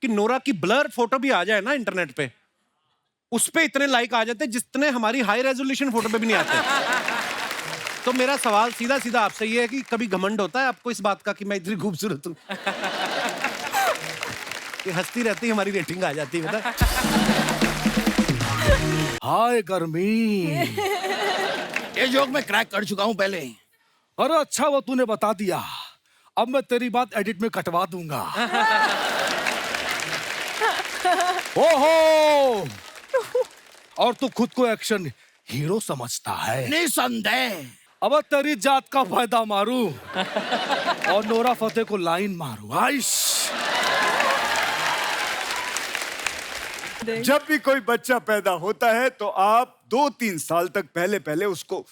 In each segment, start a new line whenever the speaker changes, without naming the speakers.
कि नोरा की blur photo भी आ जाए ना इंटरनेट पे, उस पे इतने लाइक आ जाते जितने हमारी हाई रेजोल्यूशन फोटो पे भी नहीं आते। तो मेरा सवाल सीधा सीधा आपसे ये है कि कभी घमंड होता है आपको इस बात का कि मैं इतनी खूबसूरत हूँ? कि हंसती रहती हमारी रेटिंग आ जाती है बता।
हाय गर्मी।
ये जोक मैं क्रैक कर चुका हूँ पहले।
अरे अच्छा वो तूने बता दिया, अब मैं तेरी बात एडिट में कटवा दूंगा। ओहो, और तू खुद को एक्शन हीरो समझता है?
निसंदेह।
अब तेरी जात का फायदा मारू और नोरा फतेह को लाइन मारू। आइश।
जब भी कोई बच्चा पैदा होता है तो आप 2-3 साल तक पहले उसको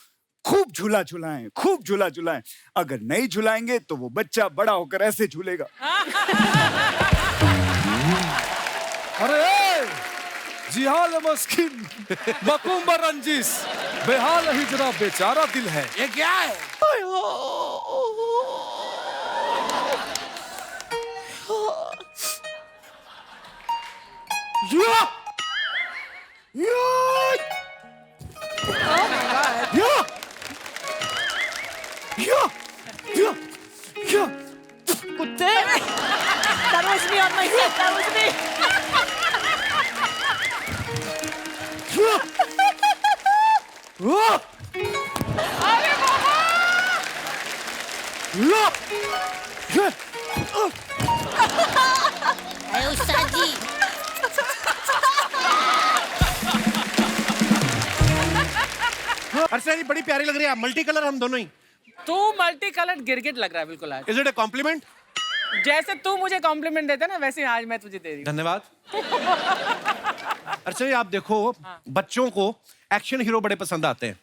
खूब झूला झुलाएं, खूब झूला झुलाएं। अगर नहीं झुलाएंगे तो वो बच्चा बड़ा होकर ऐसे झूलेगा।
अरे जिहाल मस्किन मकुम्बर रंजिस, बेहाल हिजरा बेचारा दिल है।
ये क्या है?
कुत्ते! That was me on my set. That was me.
अरे बाबा!
अरे उस्ताद जी,
अर्चना जी बड़ी प्यारी लग रही है, मल्टी कलर हम दोनों ही।
तू मल्टी कलर्ड गिरगिट लग रहा है बिल्कुल आज।
Is it a compliment?
जैसे तू मुझे कॉम्प्लीमेंट देता ना, वैसे आज मैं तुझे दे रही हूँ।
धन्यवाद। अर्चना जी आप देखो, बच्चों को एक्शन हीरो बड़े पसंद आते हैं।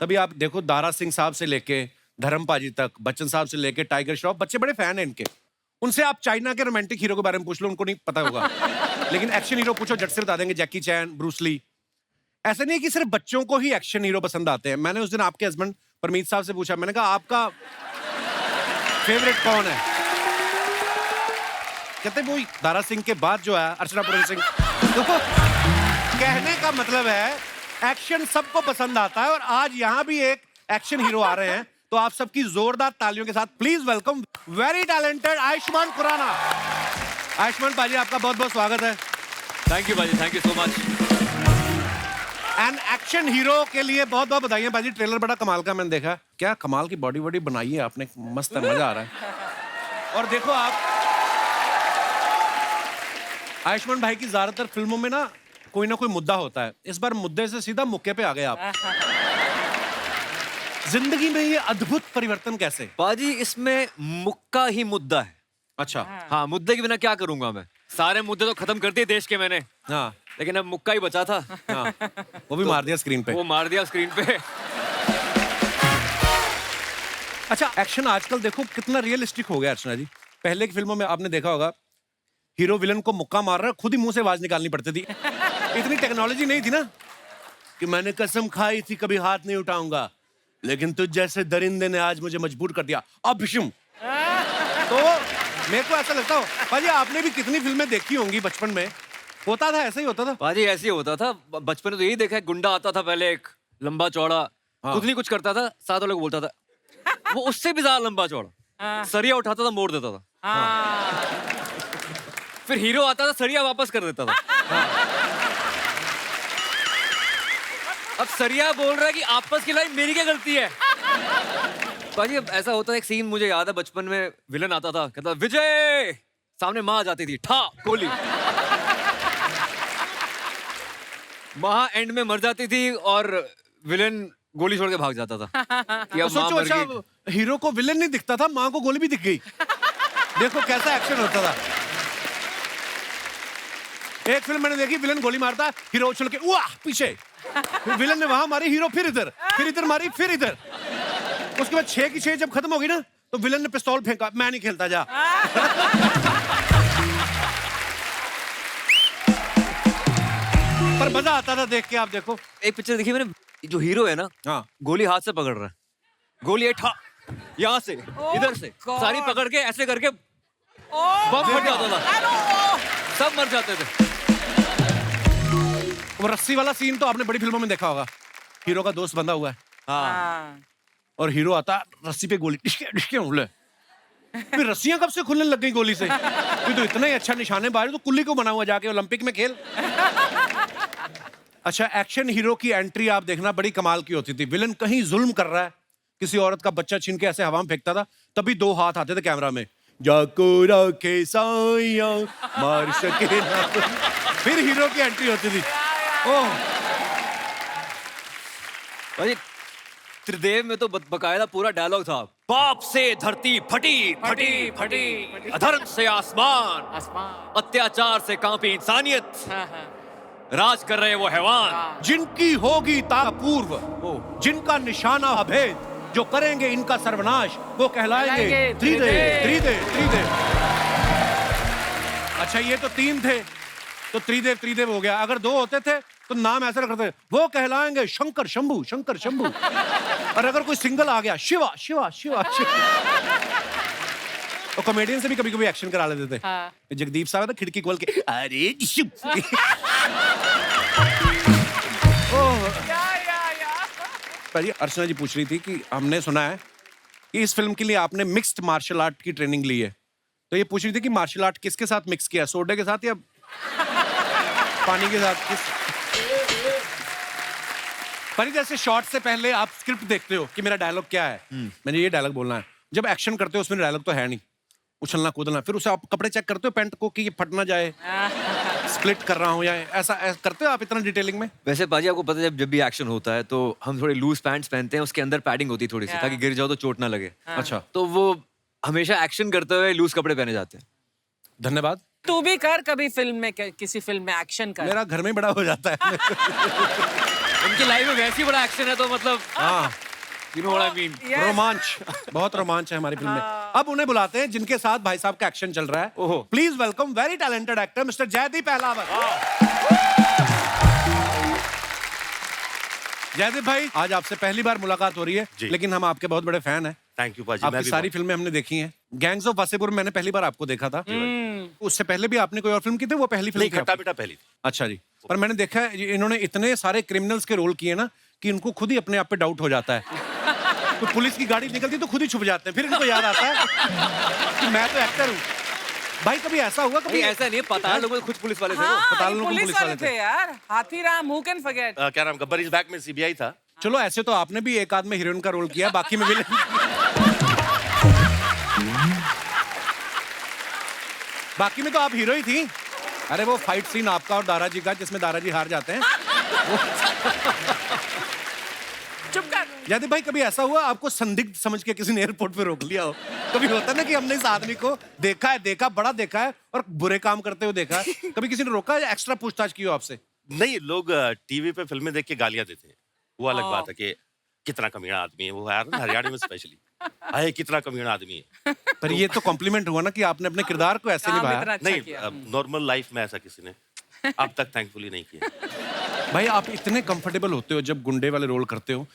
तभी आप देखो दारा सिंह साहब से लेके धर्म पाजी तक, बच्चन साहब से लेके टाइगर श्रॉफ, बच्चे बड़े फैन हैं इनके। उनसे आप चाइना के रोमांटिक हीरो के बारे में पूछ लो, उनको नहीं पता होगा। लेकिन एक्शन हीरो पूछो, झट से बता देंगे, जैकी चैन, ब्रूस ली। ऐसा नहीं है कि सिर्फ बच्चों को ही एक्शन हीरो पसंद आते हैं। मैंने उस दिन आपके हस्बैंड परमीत साहब से पूछा, मैंने कहा आपका फेवरेट कौन है? कहते वो दारा सिंह के बाद जो है अर्चना पूरन सिंह। तो कहने का मतलब है एक्शन सबको पसंद आता है, और आज यहाँ भी एक एक्शन हीरो आ रहे हैं। तो आप सबकी जोरदार तालियों के साथ please welcome very talented Ayushmann Khurrana. Ayushmann पाजी आपका बहुत बहुत स्वागत है।
थैंक यू पाजी, thank you so much.
And action hero के लिए बहुत बहुत बधाई पाजी। ट्रेलर बड़ा कमाल का मैंने देखा, क्या कमाल की बॉडी वॉडी बनाई है आपने, मस्त है, मजा आ रहा है। और देखो आप आयुष्मान भाई की ज्यादातर फिल्मों में ना कोई मुद्दा होता है, इस बार मुद्दे से सीधा मुक्के पे आ गए आप। जिंदगी में ये अद्भुत परिवर्तन कैसे?
पाजी इसमें मुक्का ही मुद्दा है।
अच्छा।
हाँ, मुद्दे के बिना क्या करूंगा मैं? सारे मुद्दे तो खत्म कर दिए देश के मैंने।
हाँ,
लेकिन अब मुक्का ही बचा था।
हाँ, वो भी मार दिया स्क्रीन पे।
वो मार दिया स्क्रीन पे।
अच्छा, एक्शन आजकल देखो कितना रियलिस्टिक हो गया अर्चना जी। पहले की फिल्मों में आपने देखा होगा, हीरो विलन को मुक्का मार रहा है, खुद ही मुंह से आवाज निकालनी पड़ती थी। इतनी टेक्नोलॉजी नहीं थी ना कि मैंने कसम खाई थी कभी हाथ नहीं उठाऊंगा, लेकिन तुझ जैसे दरिंदे ने आज मुझे मजबूर कर दिया। अब तो मेरे को ऐसा लगता है भाजी, आपने भी कितनी फिल्में देखी होंगी बचपन में, होता था ऐसा ही होता था?
पाजी ऐसे ही होता था बचपन में। तो यही देखा है, गुंडा आता था पहले, एक लंबा चौड़ा, खुद नहीं कुछ करता था, साथ वालों को बोलता था, वो उससे भी ज्यादा लंबा चौड़ा, सरिया उठाता था, मोड़ देता था। फिर हीरो आता था, सरिया वापस कर देता था। अब सरिया बोल रहा है कि आपस की लड़ाई मेरी क्या गलती है? पाजी अब ऐसा होता है, एक सीन मुझे याद है, बचपन में विलन आता था, कहता विजय, सामने माँ आ जाती थी, ठा गोली, माँ एंड में मर जाती थी और विलन गोली छोड़ के भाग जाता था। कि अब माँ
सोचो,
मर
अच्छा
गई।
हीरो को विलन नहीं दिखता था, माँ को गोली भी दिख गई। देखो कैसा एक्शन होता था। एक फिल्म मैंने देखी, विलन गोली मारता, हीरो उछल के वाह पीछे, फिर विलन ने वहां मारी, हीरो फिर इधर मारी, फिर इधर। उसके बाद 6 की 6 जब खत्म हो गई ना, तो विलन ने पिस्तौल फेंका, मैं नहीं खेलता, जा। पर मजा आता था देख के। आप देखो,
एक पिक्चर देखी मैंने, जो हीरो है ना,
हाँ,
गोली हाथ से पकड़ रहा है, गोली ठा यहाँ से इधर से सारी पकड़ के ऐसे करके बम फट जाता था। सब मर जाते थे।
वो रस्सी वाला सीन तो आपने बड़ी फिल्मों में देखा होगा, हीरो का दोस्त बंधा हुआ है
हाँ।
और हीरो आता रस्सी पे गोली डिशके डिशके उड़े, फिर रस्सियां कब से खुलने लग गई गोली से, ये तो इतना ही अच्छा निशानेबाज है, तो कुल्ली को बना हुआ जाके ओलंपिक में खेल। अच्छा, एक्शन हीरो की एंट्री आप देखना बड़ी कमाल की होती थी। विलन कहीं जुल्म कर रहा है, किसी औरत का बच्चा छीन के ऐसे हवा में फेंकता था, तभी दो हाथ आते थे कैमरा में, जाको राखे साइया मार सके ना कोई। फिर हीरो की एंट्री होती थी। ओह,
भाई त्रिदेव में तो बकायदा पूरा डायलॉग था, पाप से धरती फटी फटी फटी, अधर्म से आसमान, अत्याचार से कांपी इंसानियत, राज कर रहे वो हैवान,
जिनकी होगी तापूर्व, जिनका निशाना अभेद, जो करेंगे इनका सर्वनाश, वो कहलाएंगे त्रिदेव त्रिदेव त्रिदेव। अच्छा, ये तो तीन थे, तो त्रिदेव त्रिदेव हो गया। अगर दो होते थे तो नाम ऐसे रखते थे, वो कहलाएंगे शंकर शंभू शंकर शंभू। और अगर कोई सिंगल आ गया, शिवा शिवा शिवा शिवा। और कॉमेडियन से भी कभी कभी एक्शन करा लेते थे।
हाँ।
जगदीप साहब था खिड़की खोल के, अरे शिव। भाई अर्चना जी पूछ रही थी कि हमने सुना है कि इस फिल्म के लिए आपने मिक्स्ड मार्शल आर्ट की ट्रेनिंग ली है, तो ये पूछ रही थी कि मार्शल आर्ट किसके साथ मिक्स किया, सोडे के साथ या पानी के साथ? किस पर जैसे शॉट से पहले आप स्क्रिप्ट देखते हो कि मेरा डायलॉग क्या है, मैंने ये डायलॉग बोलना है। जब एक्शन करते हो उसमें डायलॉग तो है नहीं, उछलना कूदना, फिर उसे आप कपड़े चेक करते हो पैंट को कि ये फट ना जाए, स्प्लिट कर रहा हूँ या ऐसा करते हो आप इतना डिटेलिंग में?
वैसे बाजी आपको पता है जब भी एक्शन होता है तो हम थोड़े लूज पैंट्स पहनते हैं, उसके अंदर पैडिंग होती है थोड़ी सी, ताकि गिर जाओ तो चोट ना लगे।
अच्छा,
तो वो हमेशा एक्शन करते हुए लूज कपड़े पहने जाते हैं।
धन्यवाद।
तू भी कर कभी फिल्म में, किसी फिल्म में एक्शन कर।
मेरा घर में बड़ा हो जाता है।
उनकी लाइफ में वैसे ही बड़ा एक्शन है, तो मतलब
हाँ,
you know what I mean?
Yes.
रोमांच, बहुत रोमांच है हमारी फिल्म में। अब उन्हें बुलाते हैं जिनके साथ भाई साहब का एक्शन चल रहा है।
ओहो।
Please welcome very talented actor mister Jaideep Ahlawat. Jaideep भाई, आज आपसे पहली बार मुलाकात हो रही है, लेकिन हम आपके बहुत बड़े फैन हैं।
थैंक यू पाजी।
आपकी सारी फिल्में हमने देखी हैं। गैंग्स ऑफ वासेपुर मैंने पहली बार आपको देखा था, उससे पहले भी आपने कोई और फिल्म की थी, वो पहली फिल्म
नहीं,
थी
खट्टा
आपकी?
मीठा पहली थी।
अच्छा जी, पर मैंने देखा है इन्होंने इतने सारे क्रिमिनल्स के रोल किए ना कि इनको खुद ही अपने आप पे डाउट हो जाता है। तो पुलिस की गाड़ी निकलती तो खुद ही छुप जाते हैं, फिर इनको याद आता है कि मैं तो एक्टर हूँ। भाई कभी ऐसा हुआ? कभी
नहीं, ऐसा नहीं है, पता लोग खुद पुलिस वाले थे वो।
हाँ,
पताल
ये
लोग
पुलिस
पुलिस
वाले
वाले
थे यार। Hathiram, who can forget?
क्या नाम, गब्बर इज बैक में सीबीआई था।
चलो, ऐसे तो आपने भी एक आध में हीरोइन का रोल किया, बाकी में विलेन। बाकी में तो आप हीरो ही थी। अरे वो फाइट सीन आपका और दारा जी का जिसमें दारा जी हार जाते हैं।
चुप कर।
जयदीप भाई, कभी ऐसा हुआ आपको संदिग्ध समझ के किसी ने एयरपोर्ट पे रोक लिया हो? कभी होता है ना कि हमने इस आदमी को देखा बड़ा देखा है और बुरे काम करते हुए देखा है, कभी किसी ने रोका या एक्स्ट्रा पूछताछ की हो आपसे?
नहीं, लोग टीवी पे फिल्में देख के गालियां देते हैं, वो अलग बात है कि कितना कमीना आदमी है वो, यार ना हरियाणा में स्पेशली अरे कितना कमीना आदमी है।
पर ये तो कॉम्प्लीमेंट हुआ ना कि आपने अपने किरदार को ऐसे
काम
निभाया।
इतना अच्छा
नहीं,
किया।
नॉर्मल लाइफ में ऐसा किसी ने अब तक थैंकफुली नहीं किया।
भाई आप इतने कंफर्टेबल होते हो जब गुंडे वाले रोल करते हो,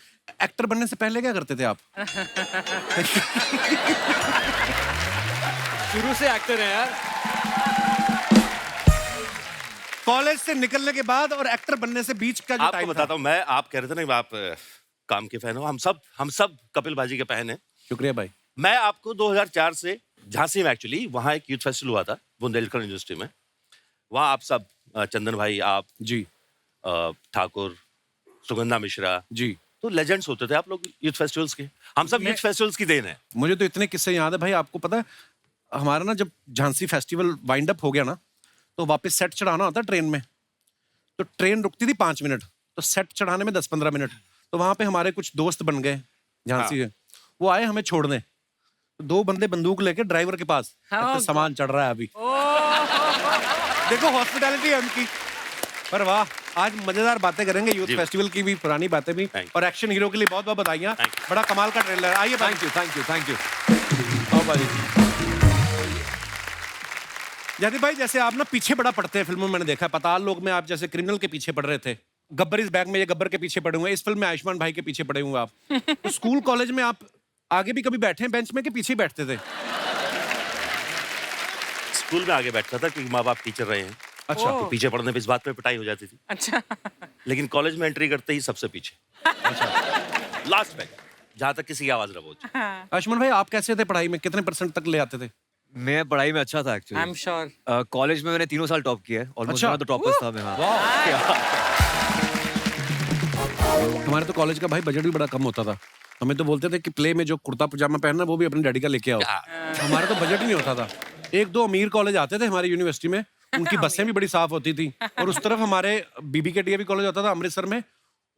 एक्टर बनने से पहले क्या करते थे आप?
शुरू से एक्टर है यार।
कॉलेज से निकलने के बाद और एक्टर बनने से बीच का जो
आपको
टाइम था।
बताता हूँ मैं, आप कह रहे थे ना आप काम के फैन हो, हम सब कपिल बाजी के फैन हैं।
शुक्रिया भाई।
मैं आपको 2004 से झांसी में, एक्चुअली वहाँ एक यूथ फेस्टिवल हुआ था बुंदेलखंड यूनिवर्सिटी में, वहाँ आप सब चंदन भाई, आप
जी,
ठाकुर, सुगंधा मिश्रा
जी,
तो लेजेंड्स होते थे आप लोग यूथ फेस्टिवल्स के। हम सब यूथ फेस्टिवल्स की देन है।
मुझे तो इतने किस्से याद है भाई। आपको पता है हमारा ना जब झांसी फेस्टिवल वाइंड अप हो गया ना, तो वापस सेट चढ़ाना होता ट्रेन में, तो ट्रेन रुकती थी 5 मिनट, तो सेट चढ़ाने में 10-15 मिनट। तो वहां पे हमारे कुछ दोस्त बन गए झांसी के, वो आए हमें छोड़ने, तो 2 बंदे बंदूक लेके ड्राइवर के पास,
हाँ,
सामान चढ़ रहा है अभी। देखो हॉस्पिटैलिटी है उनकी। पर वाह, आज मजेदार बातें करेंगे, यूथ फेस्टिवल की भी, पुरानी बातें भी,
Thank you.
और एक्शन हीरो के लिए बहुत बहुत बधाइयाँ।
Thank you.
बड़ा कमाल का ट्रेलर। आइए,
thank you thank you thank you.
Jaideep भाई, जैसे आप ना पीछे बड़ा पड़ते हैं फिल्मों में, मैंने देखा है पताल लोग में आप जैसे क्रिमिनल के पीछे पड़ रहे थे, गब्बर इस बैग में ये गब्बर के पीछे पड़े हुए हैं, इस फिल्म में आयुष्मान भाई के पीछे पड़े हुए आप। तो स्कूल कॉलेज में आप आगे भी कभी बैठे हैं बेंच में कि पीछे ही बैठते थे?
स्कूल में आगे बैठता था क्योंकि माँ बाप टीचर रहे हैं।
अच्छा।
तो पीछे पढ़ने पे इस बात पे पिटाई हो जाती थी।
अच्छा
लेकिन कॉलेज में एंट्री करते ही सबसे पीछे। अच्छा। लास्ट में जहाँ तक किसी की आवाज न पहुंचे।
आयुष्मान भाई आप कैसे थे पढ़ाई में, कितने % तक ले आते थे?
मैं पढ़ाई में अच्छा था
I am
actually.
Sure.
College में मैंने 3 साल टॉप किया है। ऑलमोस्ट
अच्छा।
मैं तो टॉपर्स था मैं। हाँ।
हमारे तो कॉलेज का भाई बजट भी बड़ा कम होता था। हमें तो बोलते थे कि प्ले में जो कुर्ता पजामा पहनना वो भी अपने डैडी का लेके आओ। हमारा तो बजट ही नहीं होता था। 1-2 अमीर कॉलेज आते थे हमारी यूनिवर्सिटी में, उनकी बसें भी बड़ी साफ होती थी। और उस तरफ हमारे बीबी के डीएवी कॉलेज होता था अमृतसर में,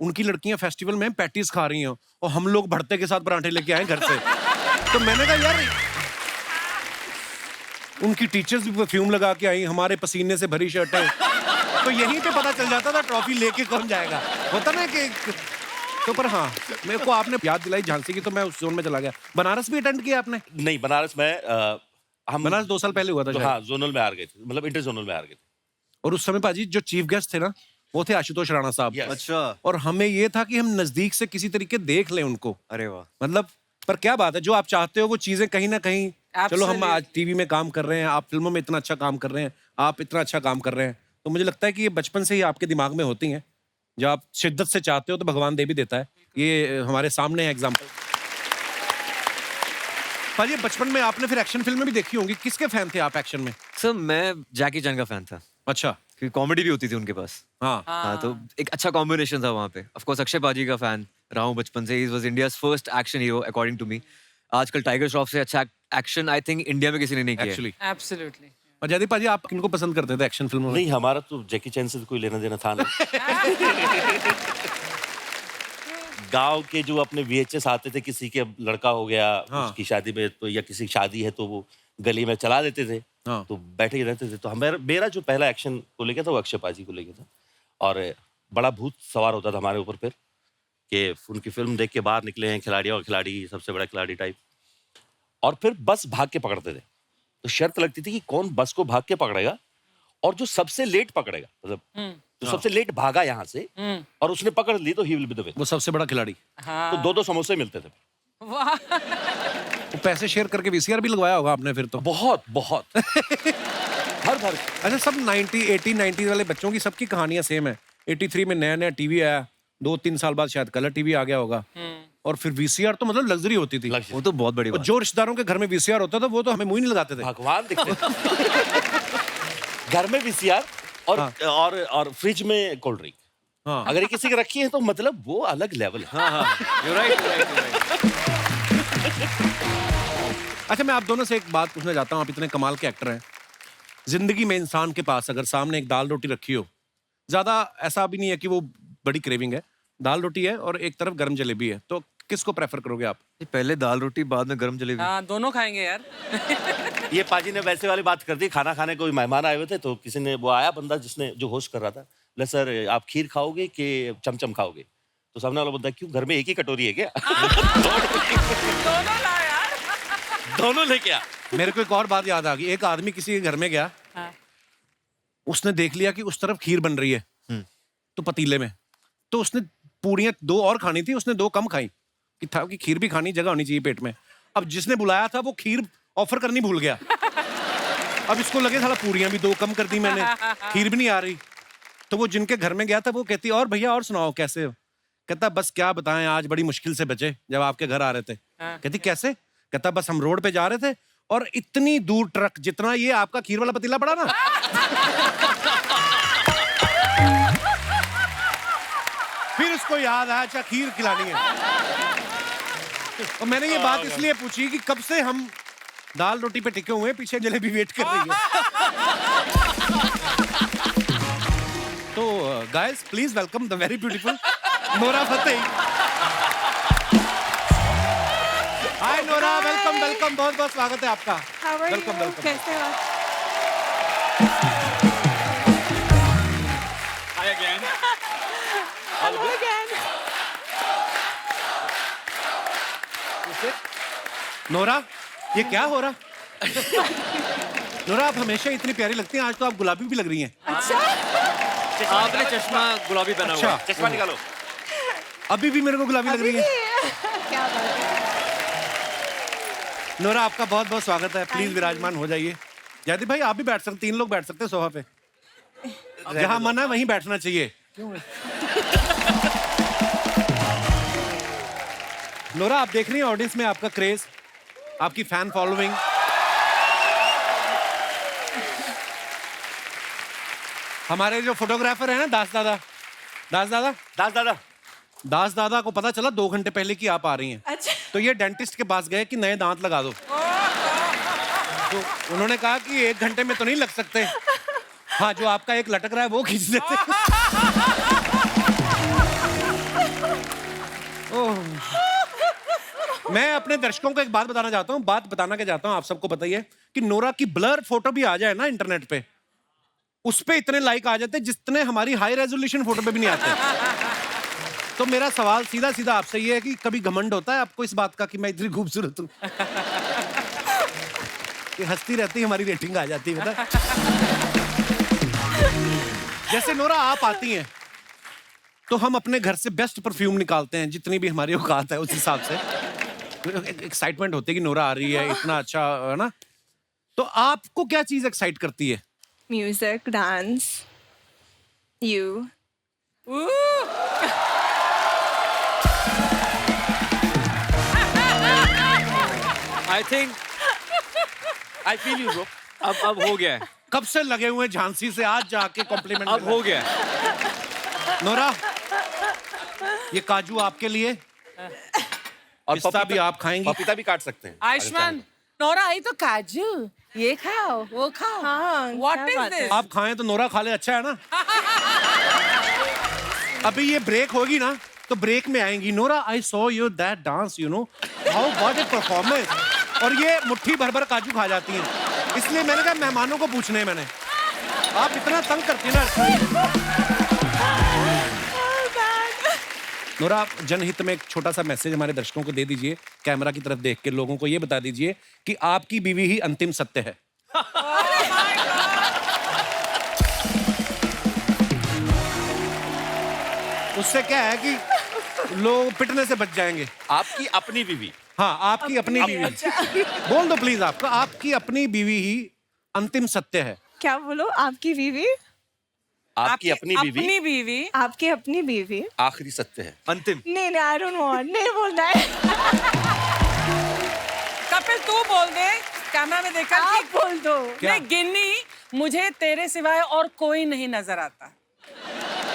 उनकी लड़कियां फेस्टिवल में पैटीज खा रही हैं और हम लोग भरते के साथ पराठे लेके आए घर से। तो मैंने कहा यार, उनकी टीचर्स भी परफ्यूम लगा के आई, हमारे पसीने से भरी शर्टें। तो यहीं पे पता चल जाता था ट्रॉफी लेके कौन जाएगा। होता ना कि तो पर हाँ, मेरे को आपने याद दिलाई झांसी की तो मैं उस जोन में चला गया। बनारस भी अटेंड किया आपने?
नहीं, बनारस में हम
बनारस 2 साल पहले हुआ था
तो
शायद।
हाँ, जोनल में हार गए थे, मतलब इंटर जोनल में हार गए थे।
और उस समय पाजी जो चीफ गेस्ट थे ना, वो थे आशुतोष राणा साहब।
Yes.
अच्छा।
और हमें ये था कि हम नजदीक से किसी तरीके देख लें उनको।
अरे वाह।
मतलब पर क्या बात है, जो आप चाहते हो वो चीजें कहीं ना कहीं, चलो हम
Absolutely.
आज टीवी में काम कर रहे हैं, आप फिल्मों में इतना अच्छा काम कर रहे हैं, आप इतना अच्छा काम कर रहे हैं, तो मुझे लगता है कि ये बचपन से ही आपके दिमाग में होती हैं। जब आप शिद्दत से चाहते हो तो भगवान दे भी देता है। ये हमारे सामने है एग्जाम्पल। पाजी बचपन में आपने फिर एक्शन फिल्में भी देखी होंगी, किसके फैन थे आप एक्शन में?
सर मैं जैकी चैन का फैन था
अच्छा।
क्योंकि कॉमेडी भी होती थी उनके पास।
हाँ।
हाँ तो एक अच्छा कॉम्बिनेशन था वहाँ पे। ऑफ कोर्स अक्षय बाजी का फैन रहा हूँ बचपन से। He was India's first action hero according to me. आजकल टाइगर श्रॉफ से अच्छा एक्शन आई थिंक इंडिया में किसी ने नहीं किया है।
एक्चुअली।
एब्सोल्युटली।
और जयदीप पाजी आप किनको पसंद करते थे एक्शन फिल्मों में?
नहीं, हमारा तो जैकी चैन से तो कोई लेना देना था नहीं। गांव के जो अपने VHS आते थे, किसी के लड़का हो गया,
हाँ।
उसकी शादी में तो, या किसी की शादी है तो वो गली में चला देते थे।
हाँ।
तो बैठे ही रहते थे। तो मेरा जो पहला एक्शन को लेके था वो अक्षय पाजी को लेके था। और बड़ा भूत सवार होता था हमारे ऊपर फिर कि उनकी फिल्म देख के बाहर निकले हैं खिलाड़ी, और खिलाड़ी सबसे बड़ा खिलाड़ी टाइप। और फिर बस भाग के पकड़ते थे। तो शर्त लगती थी कि कौन बस को भाग के पकड़ेगा, और जो सबसे लेट पकड़ेगा, मतलब जो सबसे लेट भागा यहाँ से और उसने पकड़ ली तो he will be the winner.
वो सबसे बड़ा खिलाड़ी।
तो 2-2 समोसे मिलते थे।
वाह।
वो पैसे शेयर करके VCR भी लगवाया होगा आपने फिर तो।
बहुत बहुत हर घर।
अच्छा, सब 80-90 वाले बच्चों की सबकी कहानियां सेम है। 83 में नया नया टीवी आया, 2-3 साल बाद शायद कलर टीवी आ गया होगा। और फिर VCR तो मतलब लग्जरी होती थी।
वो तो बहुत बड़ी
और
बात।
जो रिश्तेदारों के घर में VCR होता था वो तो हमें मुंह ही नहीं लगाते थे।
भगवान दिखते थे। घर में VCR और
हाँ।
और फ्रिज में कोल्ड ड्रिंक।
हाँ।
अगर ये किसी के रखी है तो मतलब वो अलग लेवल है।
हाँ हाँ you're right, you're right, you're right.
अच्छा, मैं आप दोनों से एक बात पूछना चाहता हूँ। आप इतने कमाल के एक्टर हैं, जिंदगी में इंसान के पास अगर सामने एक दाल रोटी रखी हो, ज्यादा ऐसा भी नहीं है कि वो बड़ी क्रेविंग है, दाल रोटी है और एक तरफ गर्म जलेबी है, तो किसको प्रेफर करोगे आप?
पहले दाल रोटी बाद में गरम जलेबी।
हाँ दोनों खाएंगे यार।
ये पाजी ने वैसे वाली बात कर दी। खाना खाने कोई मेहमान आए हुए थे तो किसी ने, वो आया बंदा जिसने, जो होस्ट कर रहा था, बोला सर आप खीर खाओगे कि चमचम खाओगे? तो सामने वाला बोलता है क्यों, घर में एक ही कटोरी है क्या?
दोनों ला यार।
दोनों लेके आ।
मेरे को एक और बात याद आ गई। एक आदमी किसी के घर में गया,
हाँ।
उसने देख लिया कि उस तरफ खीर बन रही है तो पतीले में, तो उसने पूड़ियां 2 और खानी थी, उसने 2 कम खाई कि था कि खीर भी खानी, जगह होनी चाहिए पेट में। अब जिसने बुलाया था वो खीर ऑफर करनी भूल गया। अब इसको लगे साला पूड़ियां भी 2 कम कर दी मैंने, खीर भी नहीं आ रही। तो वो जिनके घर में गया था वो कहती और भैया और सुनाओ कैसे हो? कहता बस क्या बताएं, आज बड़ी मुश्किल से बचे जब आपके घर आ रहे थे। कहती कैसे? कहता बस हम रोड पे जा रहे थे और इतनी दूर ट्रक जितना ये आपका खीर वाला पतीला पड़ा ना, फिर उसको याद आया अच्छा खीर खिलानी है। और मैंने ये बात इसलिए पूछी कि कब से हम दाल रोटी पे टिके हुए हैं, पीछे जलेबी वेट कर रही है। तो guys please welcome the very beautiful Nora Fatehi. Hi Nora, welcome welcome, बहुत बहुत स्वागत है आपका। Welcome welcome.
कैसे हो?
Hi again.
Hello again.
Nora, ये क्या हो रहा? नोरा आप हमेशा इतनी प्यारी लगती हैं, आज तो आप गुलाबी भी लग रही हैं।
आपने चश्मा गुलाबी पहना हुआ है।
चश्मा निकालो।
अभी भी मेरे को गुलाबी लग रही है।
क्या बात है।
नोरा आपका बहुत बहुत स्वागत है, प्लीज विराजमान हो जाइए। जयदीप भाई आप भी बैठ सकते, 3 लोग बैठ सकते हैं सोफा पे। जहां मन है वहीं बैठना चाहिए। नोरा, आप देख रही हैं ऑडियंस में आपका क्रेज, आपकी फैन फॉलोइंग। हमारे जो फोटोग्राफर है ना दास दादा दास दादा को पता चला 2 घंटे पहले कि आप आ रही हैं।
अच्छा।
तो ये डेंटिस्ट के पास गए कि नए दांत लगा दो। तो उन्होंने कहा कि 1 घंटे में तो नहीं लग सकते। हाँ, जो आपका एक लटक रहा है वो खींच देते। ओह। मैं अपने दर्शकों को एक बात बताना चाहता हूँ, आप सबको पता ही है कि नोरा की ब्लर फोटो भी आ जाए ना इंटरनेट पे, उस पे इतने लाइक आ जाते जितने हमारी हाई रेजोल्यूशन फोटो पे भी नहीं आते। तो मेरा सवाल सीधा सीधा आपसे ये है कि कभी घमंड होता है आपको इस बात का कि मैं इतनी खूबसूरत हूँ? कि हंसती रहती हमारी रेटिंग आ जाती है, बता। जैसे नोरा आप आती हैं तो हम अपने घर से बेस्ट परफ्यूम निकालते हैं, जितनी भी हमारी औकात है उस हिसाब से। एक्साइटमेंट होती है कि नोरा आ रही है, इतना अच्छा है ना। तो आपको क्या चीज एक्साइट करती है?
Music, dance, you.
I think
I feel you bro.
अब हो गया है,
कब से लगे हुए हैं झांसी से, आज जाके कॉम्प्लीमेंट।
अब हो गया है।
नोरा, ये काजू आपके लिए,
और
पिस्ता भी आप खाएंगी।
पपीता भी काट सकते हैं।
आयुष्मान, नोरा आई तो काजू, ये खाओ, वो खाओ।
हाँ,
What
क्या
is
बात है?
this?
आप खाएं तो नोरा खा ले, अच्छा है ना। अभी ये ब्रेक होगी ना तो ब्रेक में आएंगी Nora, I saw you that dance, you know how what A performance. और ये मुट्ठी भर भर काजू खा जाती हैं। इसलिए मैंने कहा मेहमानों को पूछने हैं मैंने, आप इतना तंग करती हैं ना। नोरा, आप जनहित में एक छोटा सा मैसेज हमारे दर्शकों को दे दीजिए, कैमरा की तरफ देख के लोगों को ये बता दीजिए कि आपकी बीवी ही अंतिम सत्य है। उससे क्या है कि लोग पिटने से बच जाएंगे।
आपकी अपनी बीवी।
हाँ, आपकी अपनी बीवी। बोल दो प्लीज, आपकी अपनी बीवी ही अंतिम सत्य है।
क्या बोलो? आपकी बीवी?
आपकी अपनी बीवी
अपनी बीवी।
आपकी अपनी बीवी?
आखिरी सत्य है।
अंतिम।
नहीं, आई डोंट वांट, नहीं बोलना है।
कपिल तू बोल दे कैमरा में देखकर
आप
कि
बोल दो।
नहीं गिन्नी, मुझे तेरे सिवाय और कोई नहीं नजर आता।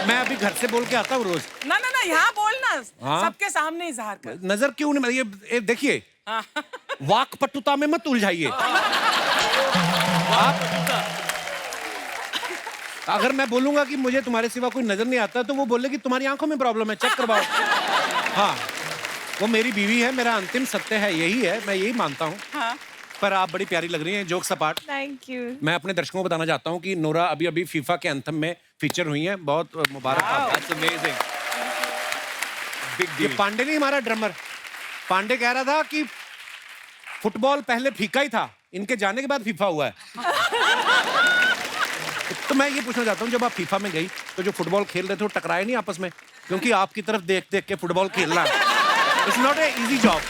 मैं अभी घर से बोल के आता हूँ रोज।
ना ना ना, यहाँ बोलना,
हाँ?
सबके सामने इजहार कर।
नजर क्यों नहीं, ये देखिए, वाकपटुता में मत उलझाइए। आप अगर मैं बोलूंगा कि मुझे तुम्हारे सिवा कोई नजर नहीं आता तो वो बोलेगी तुम्हारी आंखों में प्रॉब्लम है, चेक करवाओ। हाँ, वो मेरी बीवी है, मेरा अंतिम सत्य है, यही है, मैं यही मानता हूँ।
हाँ।
पर आप बड़ी प्यारी लग रही हैं, जोक सपाट।
Thank you.
मैं अपने दर्शकों को बताना चाहता हूँ कि नोरा अभी अभी फीफा के एंथम में फीचर हुई हैं, बहुत मुबारक।
That's amazing. बिग
ये
डील।
पांडे नहीं, हमारा ड्रमर पांडे कह रहा था कि फुटबॉल पहले फीका ही था, इनके जाने के बाद फीफा हुआ है। तो मैं ये पूछना चाहता हूँ, जब आप फीफा में गई तो जो फुटबॉल खेल रहे थे वो टकराए नहीं आपस में? क्योंकि आपकी तरफ देख देख के फुटबॉल खेलना it's not a easy job.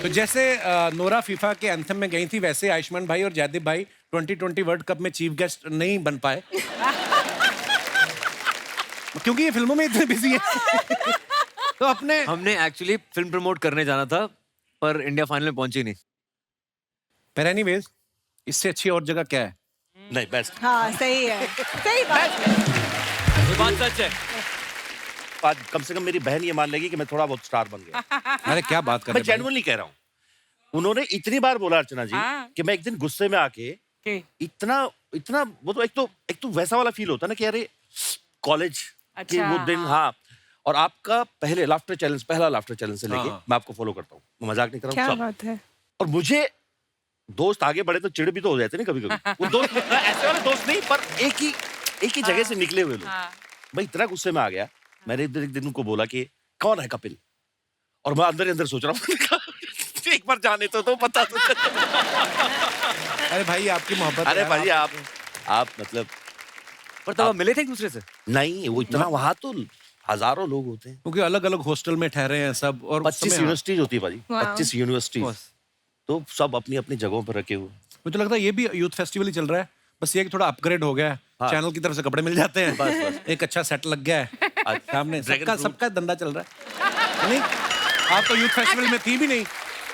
तो जैसे नोरा फीफा के एंथम में गई थी, वैसे आयुष्मान भाई और जयदीप भाई 2020 वर्ल्ड कप में चीफ गेस्ट नहीं बन पाए क्योंकि ये फिल्मों में इतने बिजी है। तो अपने
हमने एक्चुअली फिल्म प्रमोट करने जाना था पर इंडिया फाइनल में पहुंची नहीं।
पर एनीवेज, इससे अच्छी और जगह क्या है?
नहीं, बेस्ट।
हाँ, सही है, सही बात है।
ये बात सच है।
आज कम से कम मेरी बहन ये मान लेगी कि मैं थोड़ा बहुत स्टार बन गया।
अरे क्या बात कर
मैं
रहे हैं
जेन्युइनली कह रहा हूँ। उन्होंने इतनी बार बोला अर्चना जी
हाँ।
कि मैं एक दिन गुस्से में आके
के
इतना इतना वो तो एक तो वैसा वाला फील होता है ना कि अरे कॉलेज के
अच्छा,
वो दिन। हाँ, और आपका पहले लाफ्टर चैलेंज, पहला लाफ्टर चैलेंज से लेके
हाँ।
मैं आपको फॉलो करता हूँ, मैं मजाक नहीं कर रहा
क्या
हूँ सब।
बात है?
और मुझे दोस्त आगे बढ़े तो चिड़ भी तो हो जाते ना कभी कभी। वो दोस्त ऐसे वाले दोस्त नहीं, पर एक ही जगह से निकले हुए लोग।
हाँ।
मैं इतना गुस्से में आ गया, मैंने एक दिन उनको बोला कि कौन है कपिल, और मैं अंदर ही अंदर सोच रहा हूँ एक बार जाने तो पता तो चले।
अरे भाई, आपकी मोहब्बत।
अरे
है,
भाई आप मतलब
पर तब आप मिले थे एक दूसरे से?
नहीं, वो इतना वहां तो हजारों लोग होते हैं।
क्योंकि अलग अलग हॉस्टल में ठहरे हैं सब, और उस
25
समय-
यूनिवर्सिटीज होती है भाजी,
Wow.
25 यूनिवर्सिटीज, तो सब अपनी अपनी जगहों पर रखे हुए।
मुझे लगता है ये भी यूथ फेस्टिवल ही चल रहा है, बस ये कि थोड़ा अपग्रेड हो गया है।
हाँ।
चैनल की तरफ से कपड़े मिल जाते हैं,
बस, बस।
एक अच्छा सेट लग गया है सामने,
Dragon
सबका
fruit।
सबका धंधा चल रहा है। नहीं, आप तो यूथ फेस्टिवल में थी भी नहीं।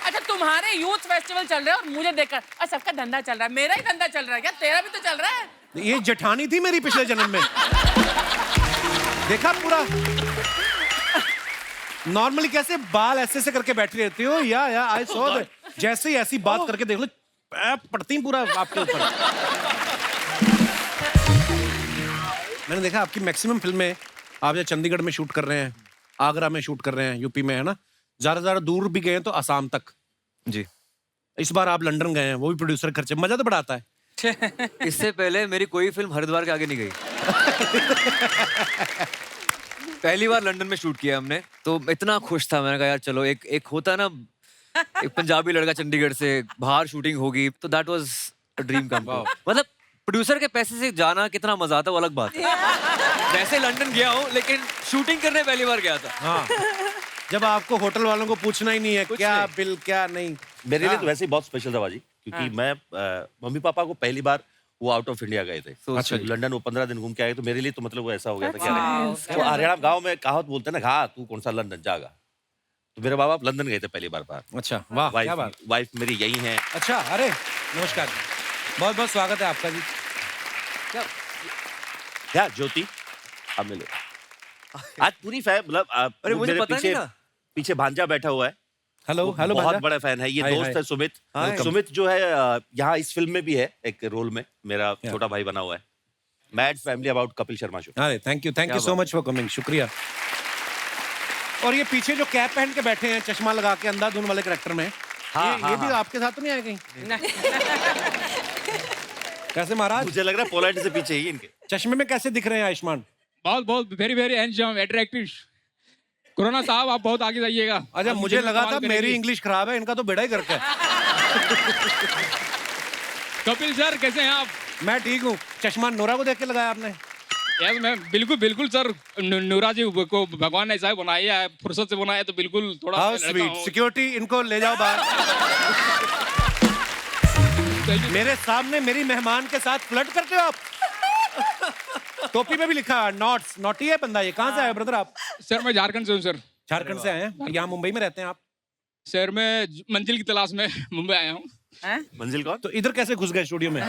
अच्छा तुम्हारे यूथ फेस्टिवल चल रहा है और मुझे देखकर और सबका धंधा चल रहा है, मेरा ही धंधा चल रहा है क्या? तेरा भी तो चल रहा है।
ये जेठानी थी मेरी पिछले जन्म में। देखा पूरा नॉर्मली कैसे बाल ऐसे ऐसे करके बैठी रहती हो, या आई सॉ दैट। जैसे ही ऐसी बात करके देख लो, पैप पड़ती पूरा आपके ऊपर। मैंने देखा आपकी मैक्सिमम फिल्में आप या चंडीगढ़ में शूट कर रहे हैं, आगरा में शूट कर रहे हैं, यूपी में, है ना? ज्यादा दूर भी गए हैं तो असम तक।
जी।
इस बार आप लंदन गए हैं, वो भी प्रोड्यूसर खर्चे, मजा तो बड़ा आता है।
इससे पहले मेरी कोई फिल्म हरिद्वार के आगे नहीं गई। पहली बार लंदन में शूट किया हमने, तो इतना खुश था। मैंने कहा यार चलो, एक होता ना, एक पंजाबी लड़का चंडीगढ़ से बाहर शूटिंग होगी, तो that was a dream come true. मतलब प्रोड्यूसर के पैसे से जाना कितना मजा आता है वो अलग बात है। वैसे लंदन गया हूँ, लेकिन शूटिंग करने पहली बार गया था।
हाँ, जब आपको होटल वालों को पूछना ही नहीं है
कुछ
क्या
नहीं।
बिल क्या नहीं।
मेरे लिए
हाँ।
तो वैसे ही बहुत स्पेशल था बाजी, क्योंकि मैं मम्मी पापा को पहली बार वो आउट ऑफ इंडिया गए थे।
अच्छा जी।
लंदन वो 15 दिन घूम के आए, तो मेरे लिए तो मतलब वो ऐसा हो गया था कि वो हरियाणा गांव में कहावत बोलते हैं ना, घा तू कौन सा लंदन जागा। तो मेरे बाबा लंदन गए थे पहली बार।
अच्छा, वाह, क्या बात।
वाइफ मेरी यही है।
अच्छा, अरे नमस्कार, बहुत बहुत स्वागत है आपका जी।
क्या ज्योति, आप मिलो। आज पूरी मतलब
अरे मुझे
मेरे
पता नहीं था।
पीछे भांजा बैठा हुआ है।
हेलो
वो
हेलो
बहुत
भांजा।
बड़ा फैन है। ये
हाय,
दोस्त
हाय।
है सुमित।
हाय।
सुमित जो है यहाँ इस फिल्म में भी है एक रोल में, मेरा छोटा भाई बना हुआ है। Mad family about Kapil Sharma show.
अरे thank you so much for coming, शुक्रिया। और ये पीछे जो कैप पहन के बैठे हैं, चश्मा लगा के, अंधाधुन वाले कैरेक्टर में, ये भी आपके साथ तो नहीं आए कहीं? कैसे महाराज,
मुझे लग रहा है पोलैंड से पीछे ही इनके।
चश्मे में कैसे दिख रहे हैं आयुष्मान?
बहुत बहुत very very handsome attractive. Corona साहब आप बहुत आगे जाइएगा।
अच्छा,
आप
मुझे
जितने
लगा
कमाल
था मेरी
करेंगे।
इंग्लिश खराब है, इनका तो बेड़ा ही गर्क है।
कपिल सर कैसे हैं आप?
मैं ठीक हूँ। चश्मा नोरा को देख के लगाया आपने?
यस मैं बिल्कुल बिल्कुल सर, नूरा जी को भगवान ने ऐसा बनाया है, फुर्सत से बनाया, तो बिल्कुल थोड़ा
हाउ
लड़का
स्वीट।
हूँ।
सिक्योरिटी, इनको ले जाओ बाहर। मेरे सामने मेरी मेहमान के साथ फ्लर्ट करते हो आप? टोपी में भी लिखा नॉट्स, नॉटी है बंदा। ये कहाँ से आए ब्रदर आप?
सर मैं झारखंड से हूँ सर।
झारखंड से आए हैं, यहाँ मुंबई में रहते हैं आप?
सर मैं मंजिल की तलाश में मुंबई आया हूँ।
मंजिल कौन?
तो इधर कैसे घुस गए स्टूडियो में?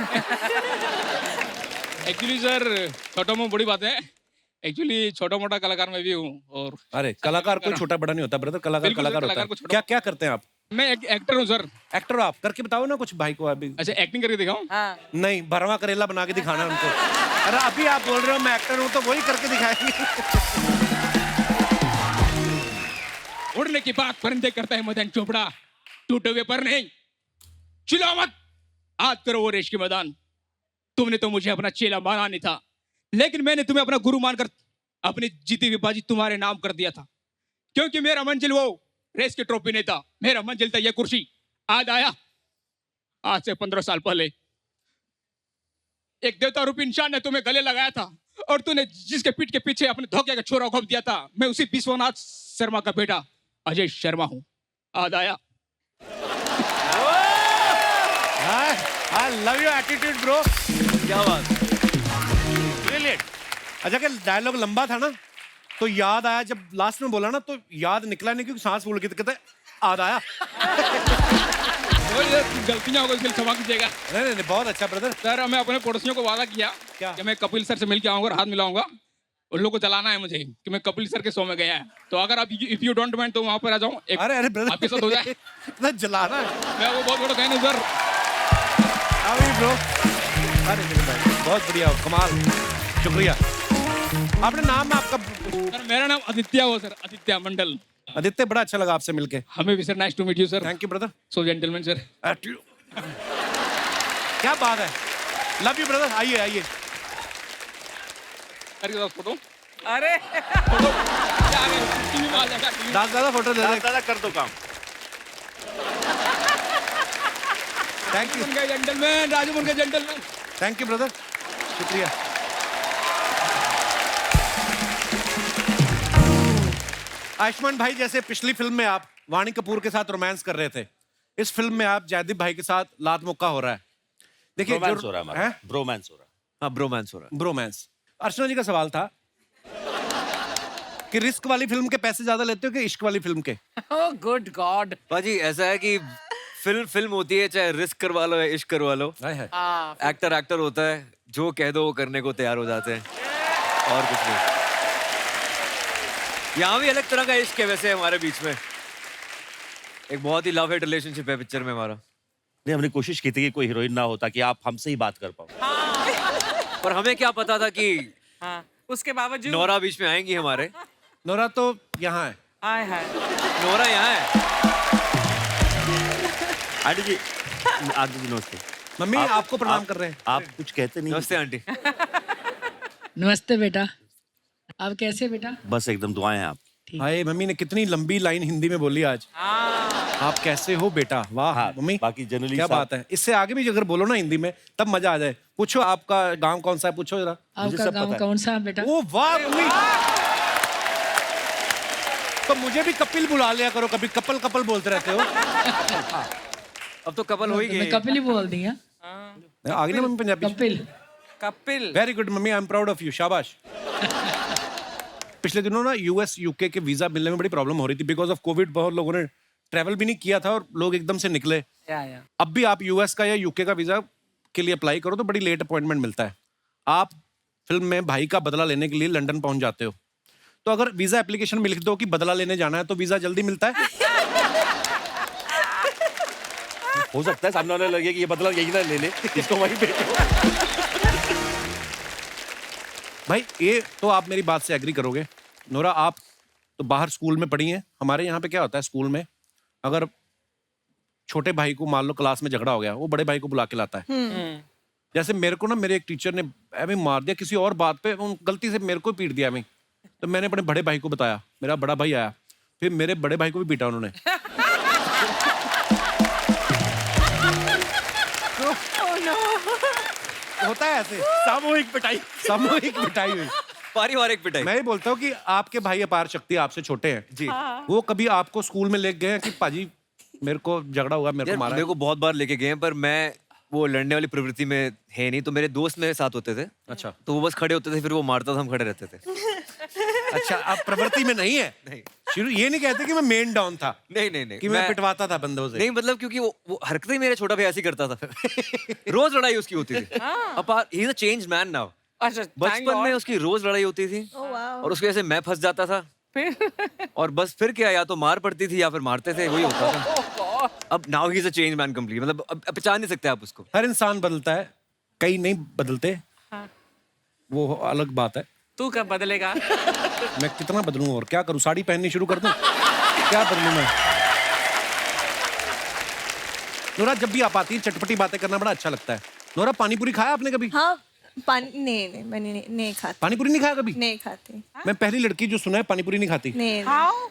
एक्चुअली सर छोटा मोटा बड़ी बात है, एक्चुअली छोटा मोटा कलाकार मैं भी हूँ। और
अरे कलाकार कोई छोटा बड़ा नहीं होता ब्रदर, कलाकार
बिल्कुल सर,
कलाकार होता
कलाकार
है।
को छोटा-
क्या क्या करते हैं आप?
मैं एक एक्टर हूँ सर।
एक्टर हो आप? करके बताओ ना कुछ भाई को अभी।
अच्छा एक्टिंग करके दिखाऊं?
हाँ।
नहीं, भरवा करेला बना के दिखाना है उनको। अरे अभी आप बोल रहे हो मैं एक्टर हूँ, तो वही करके दिखाएंगे।
उड़ने की बात परिंदे करता है मदन चोपड़ा, टूटे हुए पर नहीं। चिल्लाओ मत, आज करो वो रेश के मैदान। तुमने तो मुझे अपना चेला माना नहीं था, लेकिन मैंने तुम्हें अपना गुरु मानकर अपनी जीती हुई बाजी तुम्हारे नाम कर दिया था। क्योंकि मेरा मंजिल वो रेस की ट्रॉफी नहीं था, मेरा मंजिल था ये कुर्सी। आज आया, आज से 15 साल पहले एक देवता रूपी इंसान ने तुम्हें गले लगाया था, और तूने जिसके पीठ के पीछे अपने धोखे का छोरा घोंप दिया था, मैं उसी विश्वनाथ शर्मा का बेटा अजय शर्मा हूं। आज आया।
I love your attitude bro।
क्या बात।
Brilliant। अच्छा, कि डायलॉग लंबा था ना, तो याद आया जब लास्ट में बोला ना, तो याद निकला नहीं क्योंकि सांस फूल गई, तो कहते याद आया।
गलतियां हो गई, इसके लिए क्षमा कीजिएगा।
नहीं नहीं, बहुत अच्छा ब्रदर।
सर मैं अपने पड़ोसियों को वादा किया
क्या?
कि मैं कपिल सर से मिल के आऊंगा और हाथ मिलाऊंगा। उन लोगों को चलाना है मुझे कि मैं कपिल सर के शो में गया है, तो अगर आप इफ यू डोंट माइंड तो वहां पर आ जाऊं।
अरे अरे ब्रदर,
आपके साथ हो जाए।
इतना जलाना है।
मैं वो बहुत बड़ा फैन हूं सर।
अभी ब्रो, अरे मेरे भाई बहुत बढ़िया हो, कमाल, शुक्रिया। आपने नाम आपका?
सर मेरा नाम आदित्य हो सर, आदित्य मंडल।
आदित्य, बड़ा अच्छा लगा आपसे मिलके।
हमें भी sir, nice to meet you sir.
Thank you brother.
So gentleman sir.
क्या बात है, लव यू ब्रदर। आइए आइए।
सर के साथ फोटो।
अरे
फोटो क्या आ गया, टीवी में आ जाएगा, टीवी में।
दादा फोटो दे दे।
दादा कर दो काम।
थैंक यू,
उनके जेंटलमैन, राजू के जेंटलमैन।
थैंक यू ब्रदर, शुक्रिया। आयुष्मान भाई, जैसे पिछली फिल्म में आप वाणी कपूर के साथ रोमांस कर रहे थे, इस फिल्म में आप जयदीप भाई के साथ लात मुक्का हो रहा है। देखिए
रोमांस हो रहा है हमारा, ब्रोमांस हो रहा है।
हाँ ब्रोमांस हो रहा
ब्रोमांस। अर्चना जी का सवाल था कि रिस्क वाली फिल्म के पैसे ज्यादा लेते हो कि इश्क वाली फिल्म के?
Oh good God.
है पाजी। ऐसा है कि फिल्म होती है, चाहे रिस्क करवा लो या इश्क करवा लो,
हाय हाय।
एक्टर होता है, जो कह दो वो करने को तैयार हो जाते हैं, और कुछ नहीं। यहाँ भी अलग तरह का इश्क है वैसे हमारे बीच में, एक बहुत ही लव हेट रिलेशनशिप है पिक्चर में हमारा।
नहीं, हमने कोशिश की थी कि कोई हीरोइन ना हो ताकि आप हमसे ही बात कर पाओ।
पर हमें क्या पता था कि
हाँ, उसके बावजूद
नोरा बीच में आएंगी हमारे।
नोरा तो यहाँ है।
हाय हाय।
नोरा यहाँ है।
आंटी जी, आंटी जी नमस्ते।
मम्मी आपको प्रणाम कर रहे हैं।
आप कुछ कहते नहीं।
नमस्ते आंटी।
नमस्ते बेटा, आप कैसे बेटा?
बस एकदम दुआएं हैं आप।
हाय, मम्मी ने कितनी लंबी लाइन हिंदी में बोली आज। आप कैसे हो बेटा? वाह
हाँ,
मम्मी,
बाकी जनरली
क्या बात है। इससे आगे भी अगर बोलो ना हिंदी में तब मजा आ जाए। पूछो आपका गांव कौन सा है, पूछो जरा।
आपका गांव कौन सा है बेटा?
ओ वाह मम्मी, तो मुझे भी कपिल बुला लिया करो, कभी कपल कपल बोलते रहते हो।
अब तो कपल हो ही
मैं
गए।
कपिल ही बोल दी है।
आगे ना mummy Punjabi.
Kapil.
Kapil.
Very good mummy, I am proud of you, शाबाश। पिछले दिनों ना यूएस यूके के वीजा मिलने में बड़ी प्रॉब्लम हो रही थी बिकॉज ऑफ कोविड। बहुत लोगों ने ट्रैवल भी नहीं किया था और लोग एकदम से निकले।
या।
अब भी आप यूएस का या यूके का वीजा के लिए अप्लाई करो तो बड़ी लेट अपॉइंटमेंट मिलता है। आप फिल्म में भाई का बदला लेने के लिए लंदन पहुंच जाते हो, तो अगर वीजा एप्लीकेशन में लिख दो कि बदला लेने जाना है तो वीजा जल्दी मिलता है।
हो सकता है सामने वाले लगे कि ये बदला यही ना ले ले, इसको वहीं भेजो।
भाई ये तो आप मेरी बात से एग्री करोगे। नोरा, आप तो बाहर स्कूल में पढ़ी हैं। हमारे यहाँ पे क्या होता है स्कूल में, अगर छोटे भाई को मान लो क्लास में झगड़ा हो गया, वो बड़े भाई को बुला के लाता है। जैसे मेरे को ना मेरे एक टीचर ने ऐਵੇਂ मार दिया किसी और बात पे, उन गलती से मेरे को पीट दिया मैं, तो मैंने अपने बड़े भाई को बताया, मेरा बड़ा भाई आया, फिर मेरे बड़े भाई को भी पीटा उन्होंने। होता है ऐसे
सामूहिक पिटाई।
सामूहिक पिटाई हुई।
पारिवारिक पिटाई।
मैं ये बोलता हूँ कि आपके भाई अपार शक्ति आपसे छोटे हैं
जी।
वो कभी आपको स्कूल में ले गए हैं कि पाजी मेरे को झगड़ा हुआ, मेरे को मारा?
मेरे को बहुत बार लेके गए हैं, पर मैं वो लड़ने वाली प्रवृत्ति में है नहीं। तो मेरे दोस्त मेरे साथ होते थे।
अच्छा,
तो वो बस खड़े होते थे, फिर वो मारता था, हम खड़े रहते थे।
अच्छा, आप प्रवृत्ति में नहीं है?
नहीं।
शुरू ये नहीं कहते कि मैं मेन डाउन था,
नहीं
कि मैं पिटवाता था बंदों से।
नहीं, मतलब क्योंकि वो हरकतें मेरा छोटा भाई ऐसे ही करता था। रोज लड़ाई उसकी होती थी। अब he is a changed man now.
अच्छा,
बचपन में उसकी रोज लड़ाई होती थी और उसकी वजह से मैं फंस जाता था। और बस फिर क्या, या तो मार पड़ती थी या फिर मारते थे, वही होता था। अब now he is a change man complete. मतलब अब पहचान नहीं सकते आप उसको।
हर इंसान बदलता है, कई नहीं बदलते।
हाँ।
वो अलग बात है।
तू कब बदलेगा?
मैं कितना बदलूं और क्या करूं? साड़ी पहननी शुरू कर दूं? क्या बदलूं मैं? नोरा, जब भी आप आती है चटपटी बातें करना बड़ा अच्छा लगता है। नोरा, पानी पूरी खाया आपने कभी?
हाँ, पानी नहीं, मैंने नहीं खाती।
पानी पूरी नहीं खाया कभी?
नहीं खाती।
मैं पहली लड़की जो सुना है पानी पूरी नहीं खाती।
नहीं।
हाउ?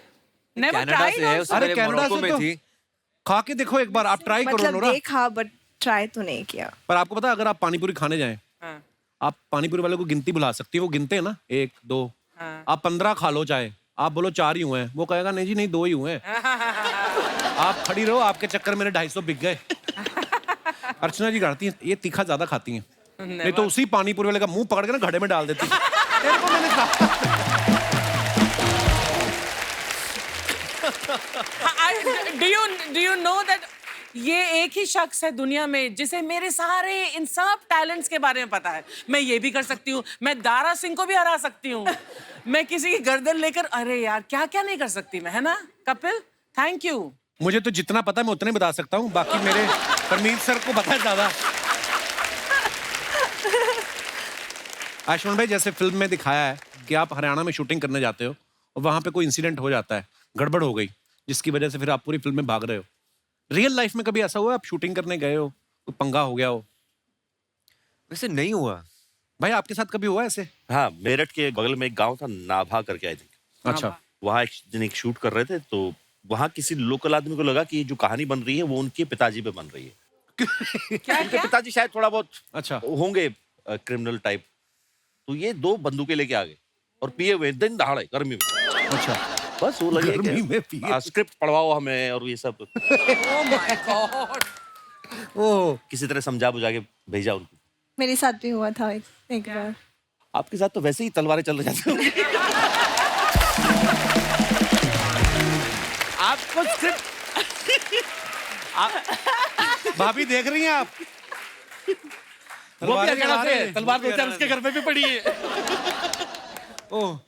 नेवर
कनाडा
ट्राइड
से है, उससे
अरे
पहले
कनाडा
मोरक्को
से
में
तो
थी।
खा के देखो एक बार, आप ट्राई करो
मतलब
नोरा।
देखा बट ट्राई तो नहीं किया।
पर आपको पता है अगर आप पानी पूरी खाने जाएं, आप पानी पूरी वाले को गिनती बुला सकती हो, वो गिनते हैं ना 1 2। आप 15 खा लो चाहे, आप बोलो 4 ही हुए हैं, वो कहेगा नहीं जी नहीं 2 ही हुए हैं। आप खड़ी रहो, आपके चक्कर मेरे 250 बिक गए। अर्चना जी गाती हैं ये तीखा ज्यादा खाती हैं, नहीं तो उसी पानी पूरी वाले का मुंह पकड़ के ना घड़े में डाल देती। तेरे को मैंने कहा।
डू यू नो दैट ये एक ही शख्स है दुनिया में जिसे मेरे सारे इन सब टैलेंट्स के बारे में पता है। मैं ये भी कर सकती हूँ, मैं दारा सिंह को भी हरा सकती हूँ, मैं किसी की गर्दन लेकर, अरे यार क्या क्या नहीं कर सकती मैं, है ना कपिल? Thank you.
मुझे तो जितना पता है मैं उतने बता सकता हूँ, बाकी मेरे परमीत सर को पता है ज्यादा। आयुष्मान भाई, जैसे फिल्म में दिखाया है कि आप हरियाणा में शूटिंग करने जाते हो और वहां पे कोई इंसिडेंट हो जाता है, गड़बड़ हो गई, जिसकी वजह से फिर आप पूरी फिल्म में भाग रहे हो। रियल लाइफ में कभी ऐसा हुआ आप शूटिंग करने गए हो, कोई पंगा हो गया हो?
वैसे नहीं हुआ
भाई, आपके साथ कभी हुआ ऐसे?
हाँ, मेरठ के बगल में एक गांव था नाभा करके, आई थिंक।
अच्छा।
वहाँ एक दिन एक शूट कर रहे थे, तो वहाँ किसी लोकल आदमी को लगा कि ये जो कहानी बन रही है वो उनके पिताजी पे बन रही है। उनके पिताजी शायद थोड़ा बहुत
अच्छा
होंगे क्रिमिनल टाइप। तो ये 2 बंदूकें लेके आ गए और पिए हुए दिन दहाड़े गर्मी में।
अच्छा,
बस वो लगे
गर्मी में पिए।
स्क्रिप्ट पढ़वाओ हमें और ये सब।
Oh my God.
ओह,
किसी तरह समझा बुझा के भेजा उनको।
मेरे साथ भी हुआ था एक बार।
आपके साथ तो वैसे ही तलवारें चल रही जाती होंगी।
आपको सिर्फ भाभी देख रही हैं आप?
वो भी
तलवारें
अकेला
चला रहे
से
हैं।
तलवार 2-4 उसके घर में भी पड़ी है।
ओह,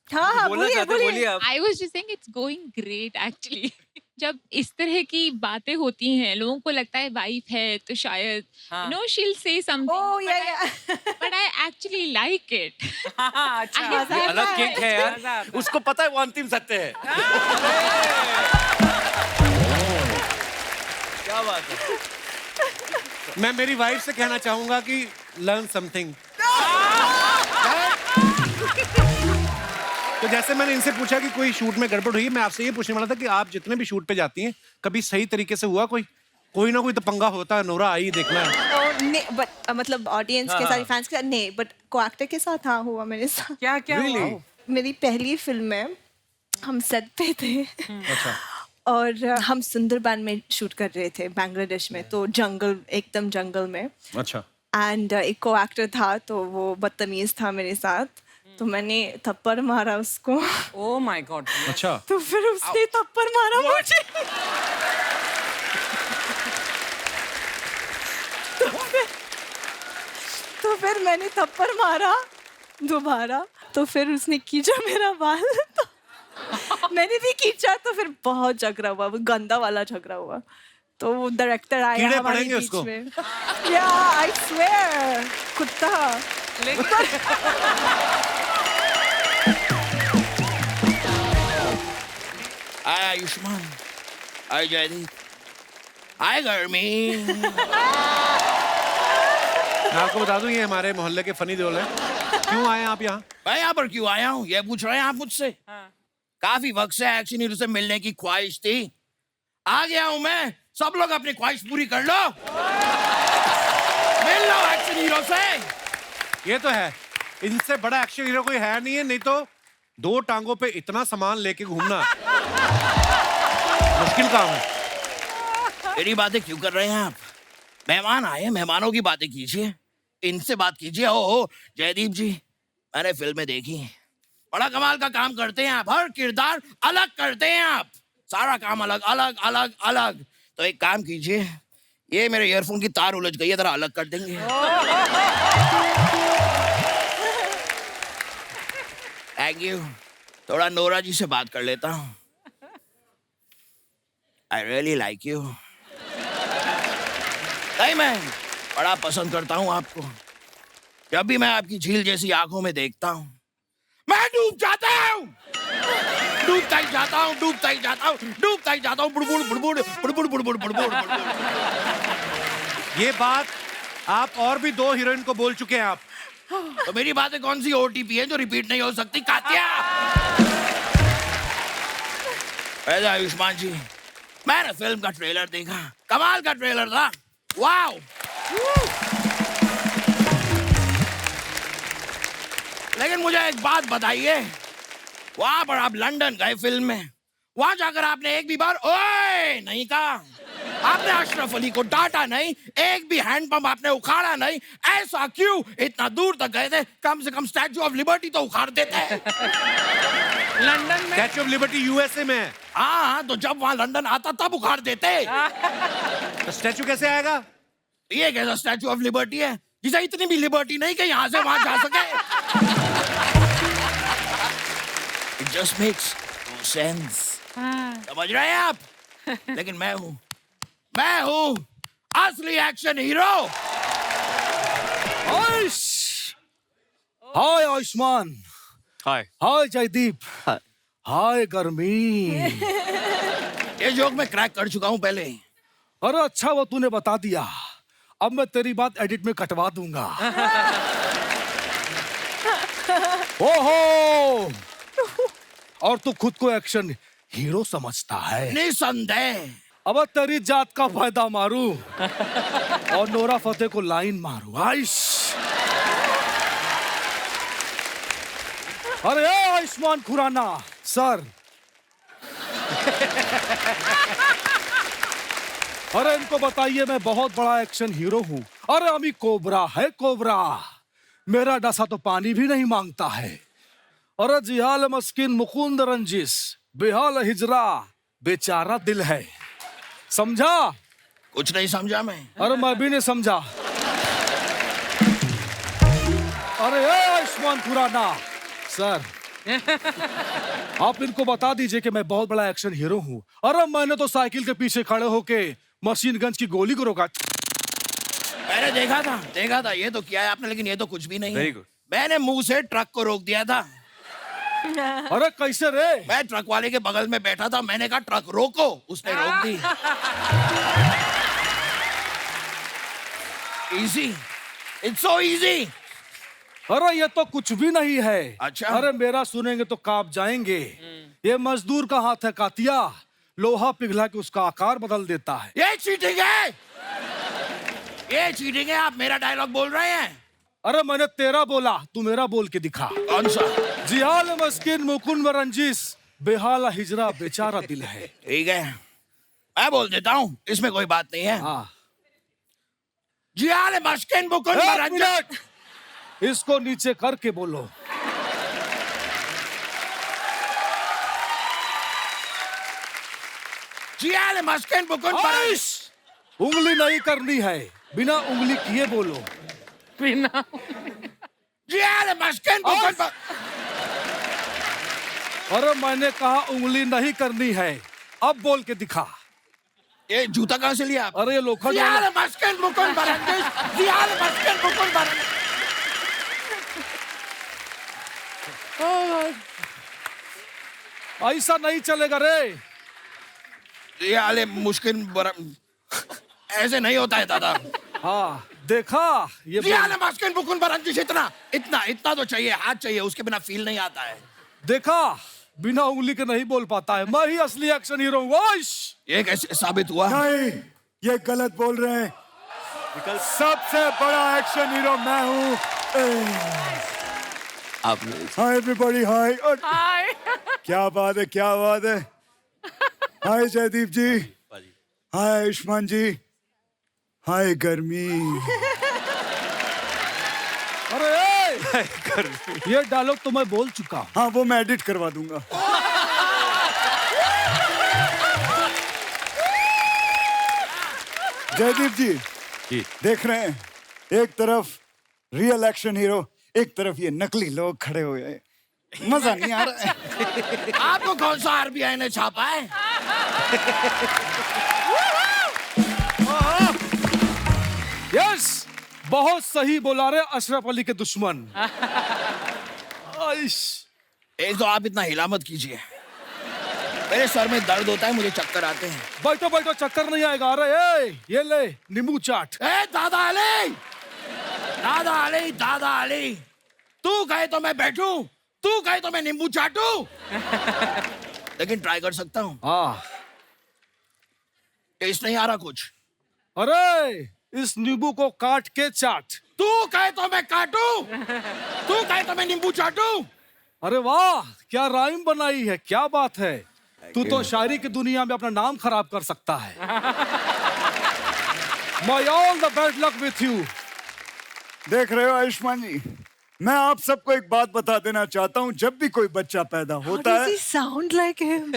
हाँ हाँ
बोलना
बोलिए
चाहते हो,
बोलिए।
बोलिए आप।
I was just saying it's going great actually. जब इस तरह की बातें होती हैं लोगों को लगता है वाइफ है तो शायद नो शील से
ओह
समथिंग,
या
but I actually like it.
हाँ, अच्छा
ये अलग किक है यार।
उसको पता है वो अंतिम सत्य है।
क्या बात है।
मैं मेरी वाइफ से कहना चाहूंगा कि लर्न समथिंग। तो जैसे मैंने इनसे पूछा कि कोई शूट में गड़बड़ हुई, मैं आपसे ये पूछने वाला था कि आप जितने भी शूट पे जाती हैं कभी सही तरीके से हुआ कोई ना कोई तो पंगा होता है। नोरा आई देखना है।
बट मतलब ऑडियंस के साथ, फैंस के साथ नहीं, बट को एक्टर के साथ हाँ हुआ मेरे साथ।
क्या क्या हुआ?
मेरी पहली फिल्म में हम सेट पे थे
अच्छा।
और हम सुंदरबन में शूट कर रहे थे बांग्लादेश में, तो जंगल, एकदम जंगल में।
अच्छा।
एंड एक को एक्टर था तो वो बदतमीज था मेरे साथ, तो मैंने थप्पड़ मारा उसको।
Oh my God.
अच्छा।
तो फिर उसने थप्पड़ मारा मुझे। तो फिर मैंने थप्पड़ मारा दोबारा, तो फिर उसने खींचा मेरा बाल, तो मैंने भी खींचा, तो फिर बहुत झगड़ा हुआ, वो गंदा वाला झगड़ा हुआ। तो वो डायरेक्टर आया
कीड़े
हमारे
पड़ेंगे
बीच
उसको।
में। या आई स्वेयर, कुत्ता।
हाय आयुष्मान, हाय जयदीप, हाय गर्मी।
मैं आपको बता दूं ये हमारे मोहल्ले के फनी देओल हैं। क्यों आए आप यहाँ?
मैं यहाँ पर क्यों आया हूँ ये पूछ रहे हैं आप मुझसे? काफी वक्त से एक्शन हीरो से मिलने की ख्वाहिश थी, आ गया हूँ मैं। सब लोग अपनी ख्वाहिश पूरी कर लो, मिल लो एक्शन हीरो से।
ये तो है, इनसे बड़ा एक्शन हीरो कोई है नहीं है, नहीं तो 2 टांगों पे इतना सामान लेके घूमना मुश्किल काम है।
मेरी बातें क्यों कर रहे हैं आप? मेहमान आए, मेहमानों की बातें कीजिए, इनसे बात कीजिए। ओ जयदीप जी, मैंने फिल्में देखी, बड़ा कमाल का काम करते हैं आप, हर किरदार अलग करते हैं आप, सारा काम अलग अलग अलग अलग। तो एक काम कीजिए, ये मेरे ईयरफोन की तार उलझ गई है, जरा अलग कर देंगे? Thank you. थोड़ा नोरा जी से बात कर लेता हूँ। I really like you. नहीं, मैं बड़ा पसंद करता हूँ आपको। जब भी मैं आपकी झील जैसी आंखों में देखता हूँ मैं डूब जाता हूँ, डूबता ही जाता हूँ, डूबता ही जाता हूँ, डूबता ही जाता हूँ। बुड़बुड़ बुड़बुड़ बुड़बुड़ बुड़बुड़ बुड़बुड़।
ये बात आप और भी 2 हीरोइन को बोल चुके हैं आप।
तो मेरी बातें कौन सी ओटीपी है जो रिपीट नहीं हो सकती? कात्या, ऐसा आयुष्मान जी, मैंने फिल्म का ट्रेलर देखा, कमाल का ट्रेलर था, वाओ। लेकिन मुझे एक बात बताइए, वहां पर आप लंदन गए फिल्म में, वहां जाकर आपने एक भी बार ओए नहीं कहा, आपने अशरफ अली को डांटा नहीं, एक भी हैंडपंप आपने उखाड़ा नहीं। ऐसा क्यों? इतना दूर तक गए थे, कम से कम स्टैचू ऑफ लिबर्टी तो उखाड़ देते।
लंदन में
स्टैचू ऑफ लिबर्टी यूएसए में है।
हाँ, तो जब वहां लंदन आता तब उखाड़ देते।
तो स्टैचू कैसे आएगा?
ये कैसा स्टैचू ऑफ लिबर्टी है जिसे इतनी भी लिबर्टी नहीं कि यहाँ से वहां जा सके? It just makes no sense. समझ रहे हैं आप? लेकिन मैं हूँ असली एक्शन हीरो।
हाय आयुष्मान,
हाय।
हाय जयदीप, हाय गर्मी।
ये जोक मैं क्रैक कर चुका हूँ पहले।
अरे अच्छा वो तूने बता दिया, अब मैं तेरी बात एडिट में कटवा दूंगा। ओहो, और तू खुद को एक्शन हीरो समझता है?
निसंदेह।
अब तेरी जात का फायदा मारू और नोरा फतेह को लाइन मारू। आइश, अरे आयुष्मान खुराना सर, अरे इनको बताइए मैं बहुत बड़ा एक्शन हीरो हूँ। अरे अमी कोबरा है कोबरा, मेरा डसा तो पानी भी नहीं मांगता है। अरे जिहाल मस्किन मुकुंद रंजिस, बेहाल हिजरा बेचारा दिल है। समझा?
कुछ नहीं समझा मैं।
अरे मैं भी नहीं समझा। अरे आयुष्मान खुराना सर, आप इनको बता दीजिए कि मैं बहुत बड़ा एक्शन हीरो हूँ। अरे मैंने तो साइकिल के पीछे खड़े होके मशीन गन्स की गोली को रोका।
मैंने देखा था ये तो किया है आपने, लेकिन ये तो कुछ भी नहीं है।
Very good.
मैंने मुंह से ट्रक को रोक दिया था।
अरे कैसे रे?
मैं ट्रक वाले के बगल में बैठा था, मैंने कहा ट्रक रोको, उसने रोक दी। Easy, it's so easy.
अरे ये तो कुछ भी नहीं है।
अच्छा?
अरे मेरा सुनेंगे तो कांप जाएंगे। ये मजदूर का हाथ है कातिया, लोहा पिघला के उसका आकार बदल देता है।
ये चीटिंग है, ये चीटिंग है। आप मेरा डायलॉग बोल रहे हैं।
अरे मैंने तेरा बोला, तू मेरा बोल के दिखा।
कौन सा?
जिहाल मस्किन मुकुंद रंजिस, बेहाला हिजरा बेचारा दिल है।
ठीक है, मैं बोल देता हूँ, इसमें कोई बात नहीं है।
हाँ।
जिहाल मस्किन मुकुंद
एक
रंजिस।
मिनट, इसको नीचे करके बोलो।
जिहाल मस्किन मुकुंद रंजिस।
उंगली नहीं करनी है, बिना उंगली किए बोलो।
बिना
जिहाल मस्किन मुकुंद।
अरे मैंने कहा उंगली नहीं करनी है, अब बोल के दिखा।
ये जूता कहाँ से लिया आप?
अरे ये लोखंड
जिहाल
वाला-
मस्किन मुकुंद रंजिस, जिहाल मस्किन मुकुंद रंजिस।
ऐसा नहीं चलेगा रे।
जिहाल मुश्किल ऐसे नहीं होता है दादा।
हाँ देखा, ये
जिहाल मस्किन मुकुंद रंजिस। इतना इतना इतना तो चाहिए, हाथ चाहिए, उसके बिना फील नहीं आता है।
देखा, बिना उंगली के नहीं बोल पाता है। मैं ही असली एक्शन हीरो हूँ।
ये कैसे साबित हुआ?
नहीं, ये गलत बोल रहे हैं। सबसे बड़ा एक्शन हीरो मैं हूँ। हाय एवरीबॉडी, हाय। और
हाय।
क्या बात है, क्या बात है। हाय जयदीप जी, हाय आयुष्मान जी, हाय गर्मी।
अरे ये डायलॉग तो मैं बोल चुका हूँ।
हाँ वो मैं एडिट करवा दूंगा। जयदीप जी देख रहे हैं, एक तरफ रियल एक्शन हीरो, एक तरफ ये नकली लोग खड़े हुए हैं। मजा नहीं आ रहा है।
आपको कौन सा आरबीआई ने छापा है?
यस, बहुत सही बोला रे अशरफ अली के दुश्मन।
एक तो आप इतना हिला मत कीजिए, मेरे सर में दर्द होता है, मुझे चक्कर आते हैं।
बैठो बैठो, चक्कर नहीं आएगा। अरे ये ले नींबू चाट।
दादा अली, दादा अली, दादा अली, तू कहे तो मैं बैठूं, तू कहे तो मैं नींबू चाटूं। लेकिन ट्राई कर सकता हूँ।
हाँ।
टेस्ट नहीं आ रहा कुछ।
अरे इस नींबू को काट के चाट।
तू कहे तो मैं काटूं, तू कहे तो मैं नींबू चाटूं।
अरे वाह, क्या राइम बनाई है, क्या बात है। तू तो शायरी की दुनिया में अपना नाम खराब कर सकता है। My all the bad luck with you.
देख रहे हो आयुष्मान जी, मैं आप सबको एक बात बता देना चाहता हूँ। जब भी कोई बच्चा पैदा होता है,
sound like him.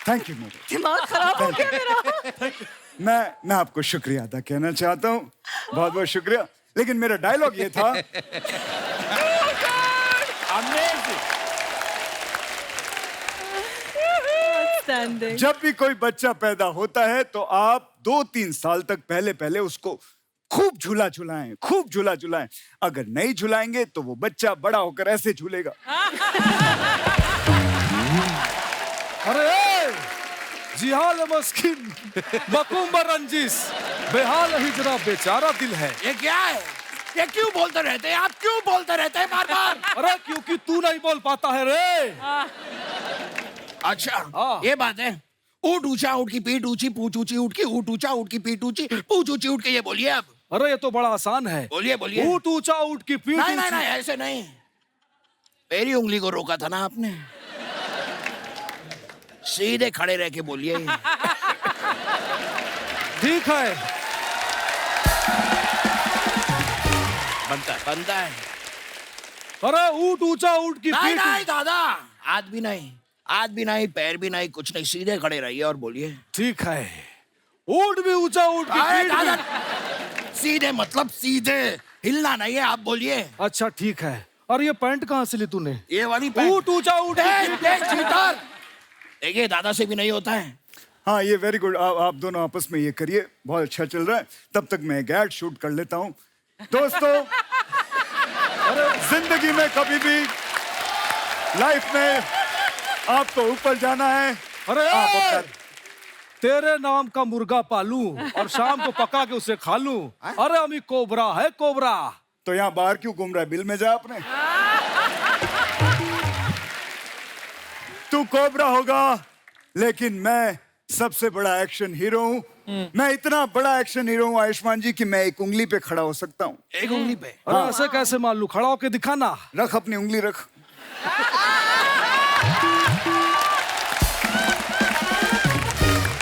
Thank you मेरे।
दिमाग खराब हो गया मेरा।
मैं आपको शुक्रिया अदा कहना चाहता हूँ, बहुत बहुत शुक्रिया। लेकिन मेरा डायलॉग ये था। जब भी कोई बच्चा पैदा होता है तो आप 2-3 साल तक पहले उसको खूब झूला झुलाएं, खूब झूला झुलाएं। अगर नहीं झुलाएंगे तो वो बच्चा बड़ा होकर ऐसे झूलेगा।
अरे जिहाल मस्किन मकुंबर रंजिस, बेहाल हिजरा बेचारा दिल है।
ये क्या है? ये क्यों बोलते रहते हैं आप? क्यों बोलते रहते हैं बार बार?
अरे क्योंकि तू नहीं बोल पाता है रे।
अच्छा ये बात है। ऊँट ऊंचा, ऊँट की पीठ ऊंची, पूंछ ऊंची, ऊँट की ऊँट ऊंचा, ऊँट की पीठ ऊंची, पूंछ ऊंची, ऊँट के, ये बोलिए आप।
अरे ये तो बड़ा आसान है।
बोलिए बोलिए।
ऊँट ऊंचा, ऊँट की पीठ
नहीं नहीं
ऊंची।
नहीं, ऐसे नहीं, मेरी उंगली को रोका था ना आपने। सीधे खड़े रह के बोलिए।
ठीक है।
बनता है।
अरे ऊंट ऊंचा, ऊंट की
नहीं
पीठ।
नहीं दादा, हाथ भी नहीं, पैर भी नहीं, कुछ नहीं, सीधे खड़े रहिए और बोलिए।
ठीक है। ऊंट भी ऊंचा, ऊंट की
अरे
पीठ
दादा,
भी।
सीधे मतलब सीधे, हिलना नहीं है, आप बोलिए।
अच्छा ठीक है। और ये पैंट कहाँ से ली तूने?
ये वाली पैंट।
ऊंट ऊंचा, ऊंट की पीठ।
देखिए दादा से भी नहीं होता है।
हाँ, ये वेरी गुड। आप दोनों आपस में ये करिए, बहुत अच्छा चल रहा है। तब तक मैं एक एड शूट कर लेता हूँ। दोस्तों, अरे जिंदगी में कभी भी लाइफ में आपको ऊपर जाना है।
अरे
आप अपना
तेरे नाम का मुर्गा पालूं और शाम को पका के उसे खा लूं। अरे अमी कोबरा है, कोबरा।
तो यहाँ बाहर क्यों घूम रहा है? बिल में जा अपने। तू कोबरा होगा, लेकिन मैं सबसे बड़ा एक्शन हीरो हूँ। मैं इतना बड़ा एक्शन हीरो हूँ आयुष्मान जी कि मैं एक उंगली पे खड़ा हो सकता हूँ।
एक उंगली पे?
अरे ऐसे कैसे मान लूं? खड़ा होके दिखाना।
रख अपनी उंगली, रख।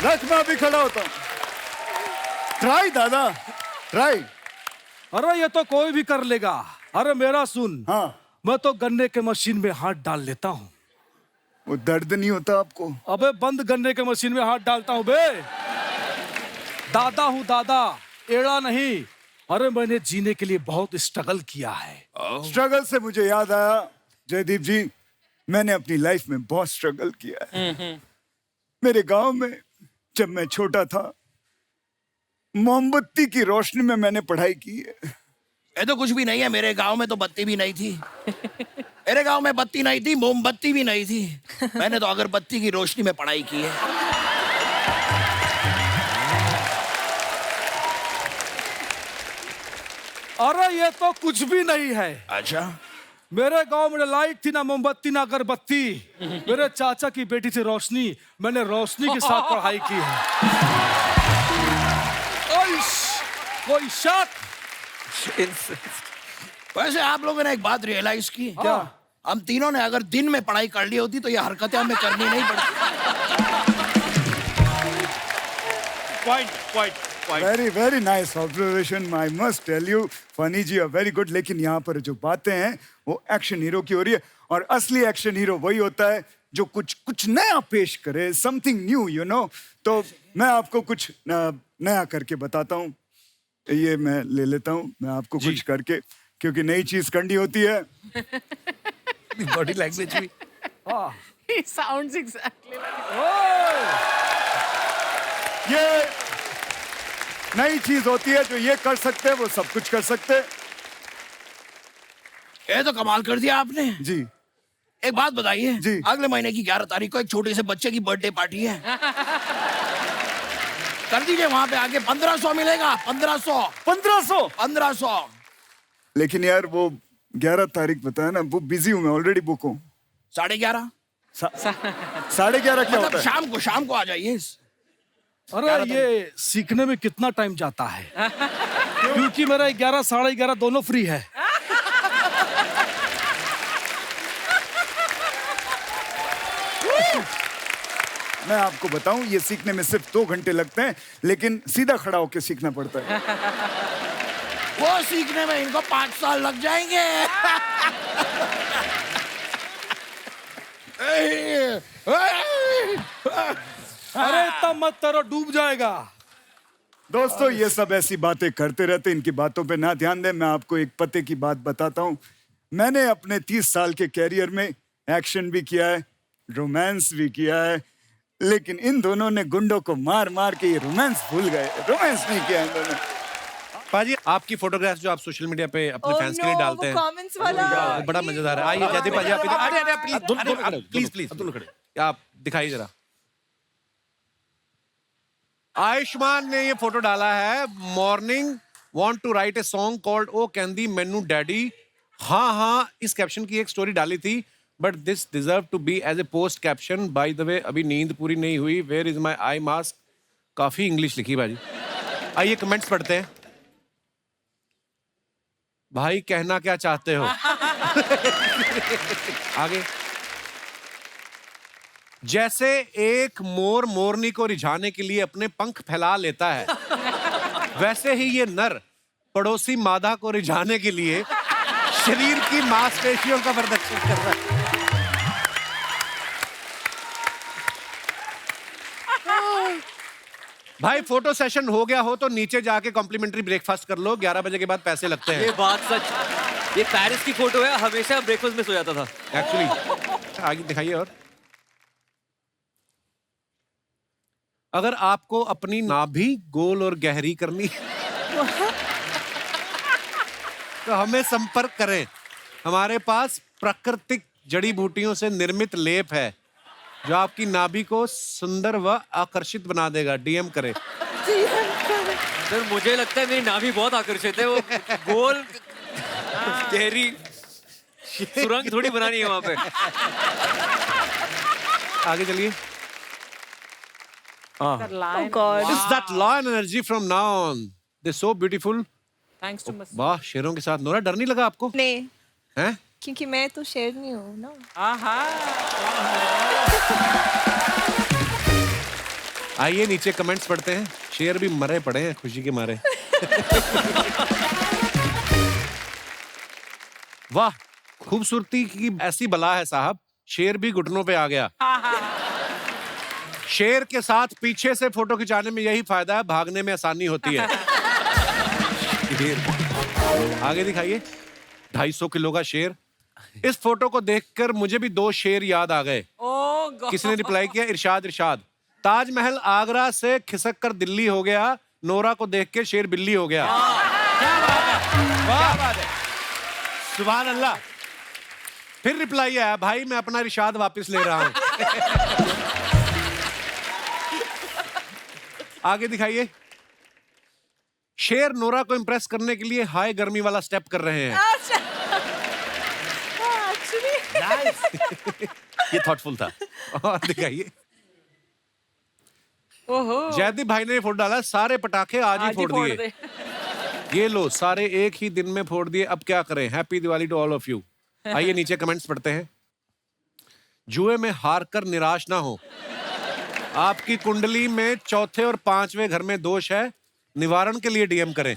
रख, मैं अभी खड़ा होता हूँ। ट्राई दादा, ट्राई।
अरे ये तो कोई भी कर लेगा। अरे मेरा सुन।
हाँ,
मैं तो गन्ने के मशीन में हाथ डाल लेता हूँ।
वो दर्द नहीं होता आपको?
अबे बंद गन्ने के मशीन में हाथ डालता हूँ बे। दादा हूँ दादा, एड़ा नहीं। अरे मैंने जीने के लिए बहुत स्ट्रगल किया है।
स्ट्रगल से मुझे याद आया जयदीप जी, मैंने अपनी लाइफ में बहुत स्ट्रगल किया है। मेरे गांव में जब मैं छोटा था, मोमबत्ती की रोशनी में मैंने पढ़ाई की है।
ये तो कुछ भी नहीं है, मेरे गांव में तो बत्ती भी नहीं थी। मेरे गांव में बत्ती नहीं थी, मोमबत्ती भी नहीं थी। मैंने तो अगरबत्ती की रोशनी में पढ़ाई की है।
अरे ये तो कुछ भी नहीं है।
अच्छा,
मेरे गांव में लाइट थी ना मोमबत्ती ना अगरबत्ती। मेरे चाचा की बेटी थी रोशनी, मैंने रोशनी के साथ पढ़ाई की है। कोई शक?
वैसे आप लोगों ने एक बात रियलाइज की क्या? हम तीनों ने अगर दिन में पढ़ाई कर ली होती तो ये हरकतें हमें करनी नहीं पड़ती।
Point.
Very nice observation. I must tell you, funny जी आर वेरी गुड। लेकिन यहाँ पर जो बातें हैं वो एक्शन हीरो की हो रही है, और असली एक्शन हीरो वही होता है जो कुछ नया पेश करे, समथिंग न्यू, यू नो। तो मैं आपको कुछ नया करके बताता हूँ। ये मैं ले लेता हूँ, मैं आपको कुछ करके, क्योंकि नई चीज करनी होती है।
बॉडी लैंग्वेज भी।
He sounds exactly like
ये नई चीज होती है, जो ये कर सकते हैं वो सब कुछ कर सकते हैं।
ये तो कमाल कर दिया आपने
जी।
एक बात बताइए
जी।
अगले महीने की 11 तारीख को एक छोटे से बच्चे की बर्थडे पार्टी है। कर दीजिए, वहां पे आके 1500 मिलेगा। 1500।
लेकिन यार वो 11 तारीख बताया ना, वो बिजी हूँ मैं, ऑलरेडी बुक हूँ।
11:30
11:30 क्या
मतलब
होता है?
शाम को आ जाइए।
अरे ये सीखने में कितना टाइम जाता है? क्योंकि मेरा 11 साढ़े 11 दोनों फ्री है।
मैं आपको बताऊं, ये सीखने में सिर्फ 2 घंटे लगते हैं, लेकिन सीधा खड़ा होकर सीखना पड़ता है।
वो सीखने में इनको 5 साल लग जाएंगे।
अरे इतना मत करो, डूब जाएगा।
दोस्तों, ये सब ऐसी बातें करते रहते, इनकी बातों पे ना ध्यान दें। मैं आपको एक पते की बात बताता हूँ। मैंने अपने 30 साल के कैरियर में एक्शन भी किया है, रोमांस भी किया है, लेकिन इन दोनों ने गुंडों को मार मार के ये रोमांस भूल गए। रोमांस नहीं किया इन दोनों।
पाजी, आपकी फोटोग्राफ जो आप सोशल मीडिया पे अपने फैंस के लिए डालते हैं,
कमेंट्स वाला
वो बड़ा मजेदार है। आइए जयदीप पाजी, आप इधर। प्लीज आप दिखाइए जरा। आयुष्मान ने ये फोटो डाला है। Morning want to write a song called ओ कैंदी मैनू डैडी। हाँ, इस कैप्शन की एक स्टोरी डाली थी, but this deserve to be as a post caption. By the way, अभी नींद पूरी नहीं हुई। Where is my eye mask? काफी इंग्लिश लिखी भाजी। आइए कमेंट्स पढ़ते हैं। भाई कहना क्या चाहते हो? आगे। जैसे एक मोर मोरनी को रिझाने के लिए अपने पंख फैला लेता है, वैसे ही ये नर पड़ोसी मादा को रिझाने के लिए शरीर की मांसपेशियों का प्रदर्शन कर रहा है। भाई फोटो सेशन हो गया हो तो नीचे जाके कॉम्प्लीमेंट्री ब्रेकफास्ट कर लो, 11 बजे के बाद पैसे लगते हैं।
ये बात सच। ये पेरिस की फोटो है, हमेशा ब्रेकफास्ट में सो जाता था
एक्चुअली। आगे दिखाइए। और अगर आपको अपनी नाभि गोल और गहरी करनी तो हमें संपर्क करें। हमारे पास प्राकृतिक जड़ी बूटियों से निर्मित लेप है जो आपकी नाभि को सुंदर व आकर्षित बना देगा। डीएम करें।
सर मुझे लगता है मेरी नाभि बहुत आकर्षित है। वो गोल गहरी सुरंग थोड़ी बनानी है वहां पे।
आगे चलिए।
Oh God.
It's that lion energy from now on. They're so beautiful.
Thanks to Mr.
वाह, शेरों के साथ। नोरा, डर नहीं लगा आपको?
नहीं,
हैं?
क्योंकि मैं तो शेरनी हूँ ना।
आइए नीचे कमेंट्स पढ़ते हैं। शेर भी मरे पड़े हैं खुशी के मारे। वाह, खूबसूरती की ऐसी बला है साहब, शेर भी घुटनों पे आ गया। शेर के साथ पीछे से फोटो खिंचाने में यही फायदा है, भागने में आसानी होती है। आगे दिखाइए। 250 किलो का शेर। इस फोटो को देखकर मुझे भी 2 शेर याद आ गए। किसी ने रिप्लाई किया, इरशाद इरशाद। ताजमहल आगरा से खिसक कर दिल्ली हो गया, नोरा को देख के शेर बिल्ली हो गया। वाह, सुभान अल्लाह। फिर रिप्लाई आया, भाई मैं अपना इरशाद वापस ले रहा हूं। आगे दिखाइए। शेर नोरा को इंप्रेस करने के लिए हाई गर्मी वाला स्टेप कर रहे हैं। ये थॉटफुल था। और दिखाइए। जयदीप भाई ने फोड़ डाला, सारे पटाखे आज ही फोड़ दिए। ये लो, सारे एक ही दिन में फोड़ दिए, अब क्या करें। Happy Diwali to all of you. आइए नीचे कमेंट्स पढ़ते हैं। जुए में हार कर निराश ना हो। आपकी कुंडली में चौथे और 5वें घर में दोष है, निवारण के लिए डीएम करें।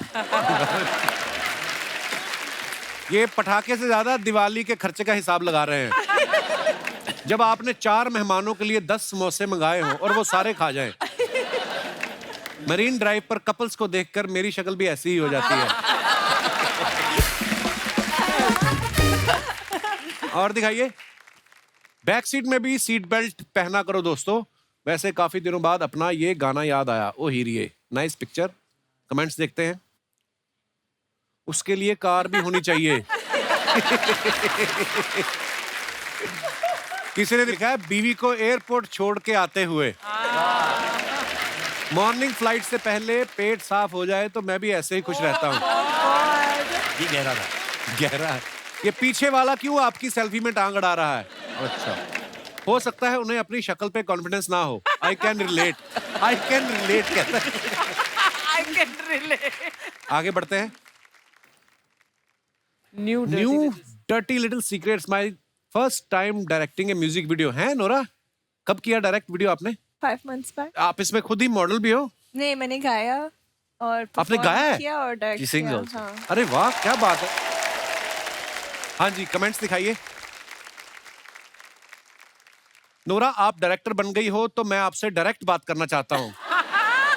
ये पटाखे से ज्यादा दिवाली के खर्चे का हिसाब लगा रहे हैं। जब आपने 4 मेहमानों के लिए 10 समोसे मंगाए हों और वो सारे खा जाएं। मरीन ड्राइव पर कपल्स को देखकर मेरी शक्ल भी ऐसी ही हो जाती है। और दिखाइए। बैक सीट में भी सीट बेल्ट पहना करो दोस्तों। वैसे काफी दिनों बाद अपना ये गाना याद आया, ओ हीरिये। Nice picture. कमेंट्स देखते हैं। उसके लिए कार भी होनी चाहिए। किसी ने लिखा है, बीवी को एयरपोर्ट छोड़ के आते हुए। मॉर्निंग फ्लाइट से पहले पेट साफ हो जाए तो मैं भी ऐसे ही खुश रहता हूँ।
ये गहरा था।
गहरा है। ये पीछे वाला क्यों आपकी सेल्फी में टांग अड़ा रहा है? अच्छा, हो सकता है उन्हें अपनी शक्ल पे कॉन्फिडेंस ना हो। I can relate. I can relate कहता है।
I can relate.
आगे बढ़ते हैं।
New
dirty little secrets, my first time directing A music video. है नोरा, कब किया डायरेक्ट वीडियो आपने?
5 months back.
आप इसमें खुद ही मॉडल भी हो?
नहीं, मैंने गाया और
आपने
perform
गाया है?
किया और डायरेक्ट
She sings
किया।
also.
हाँ।
अरे वाह, क्या बात है। हाँ जी, कमेंट्स दिखाइए। नोरा, आप डायरेक्टर बन गई हो तो मैं आपसे डायरेक्ट बात करना चाहता हूँ।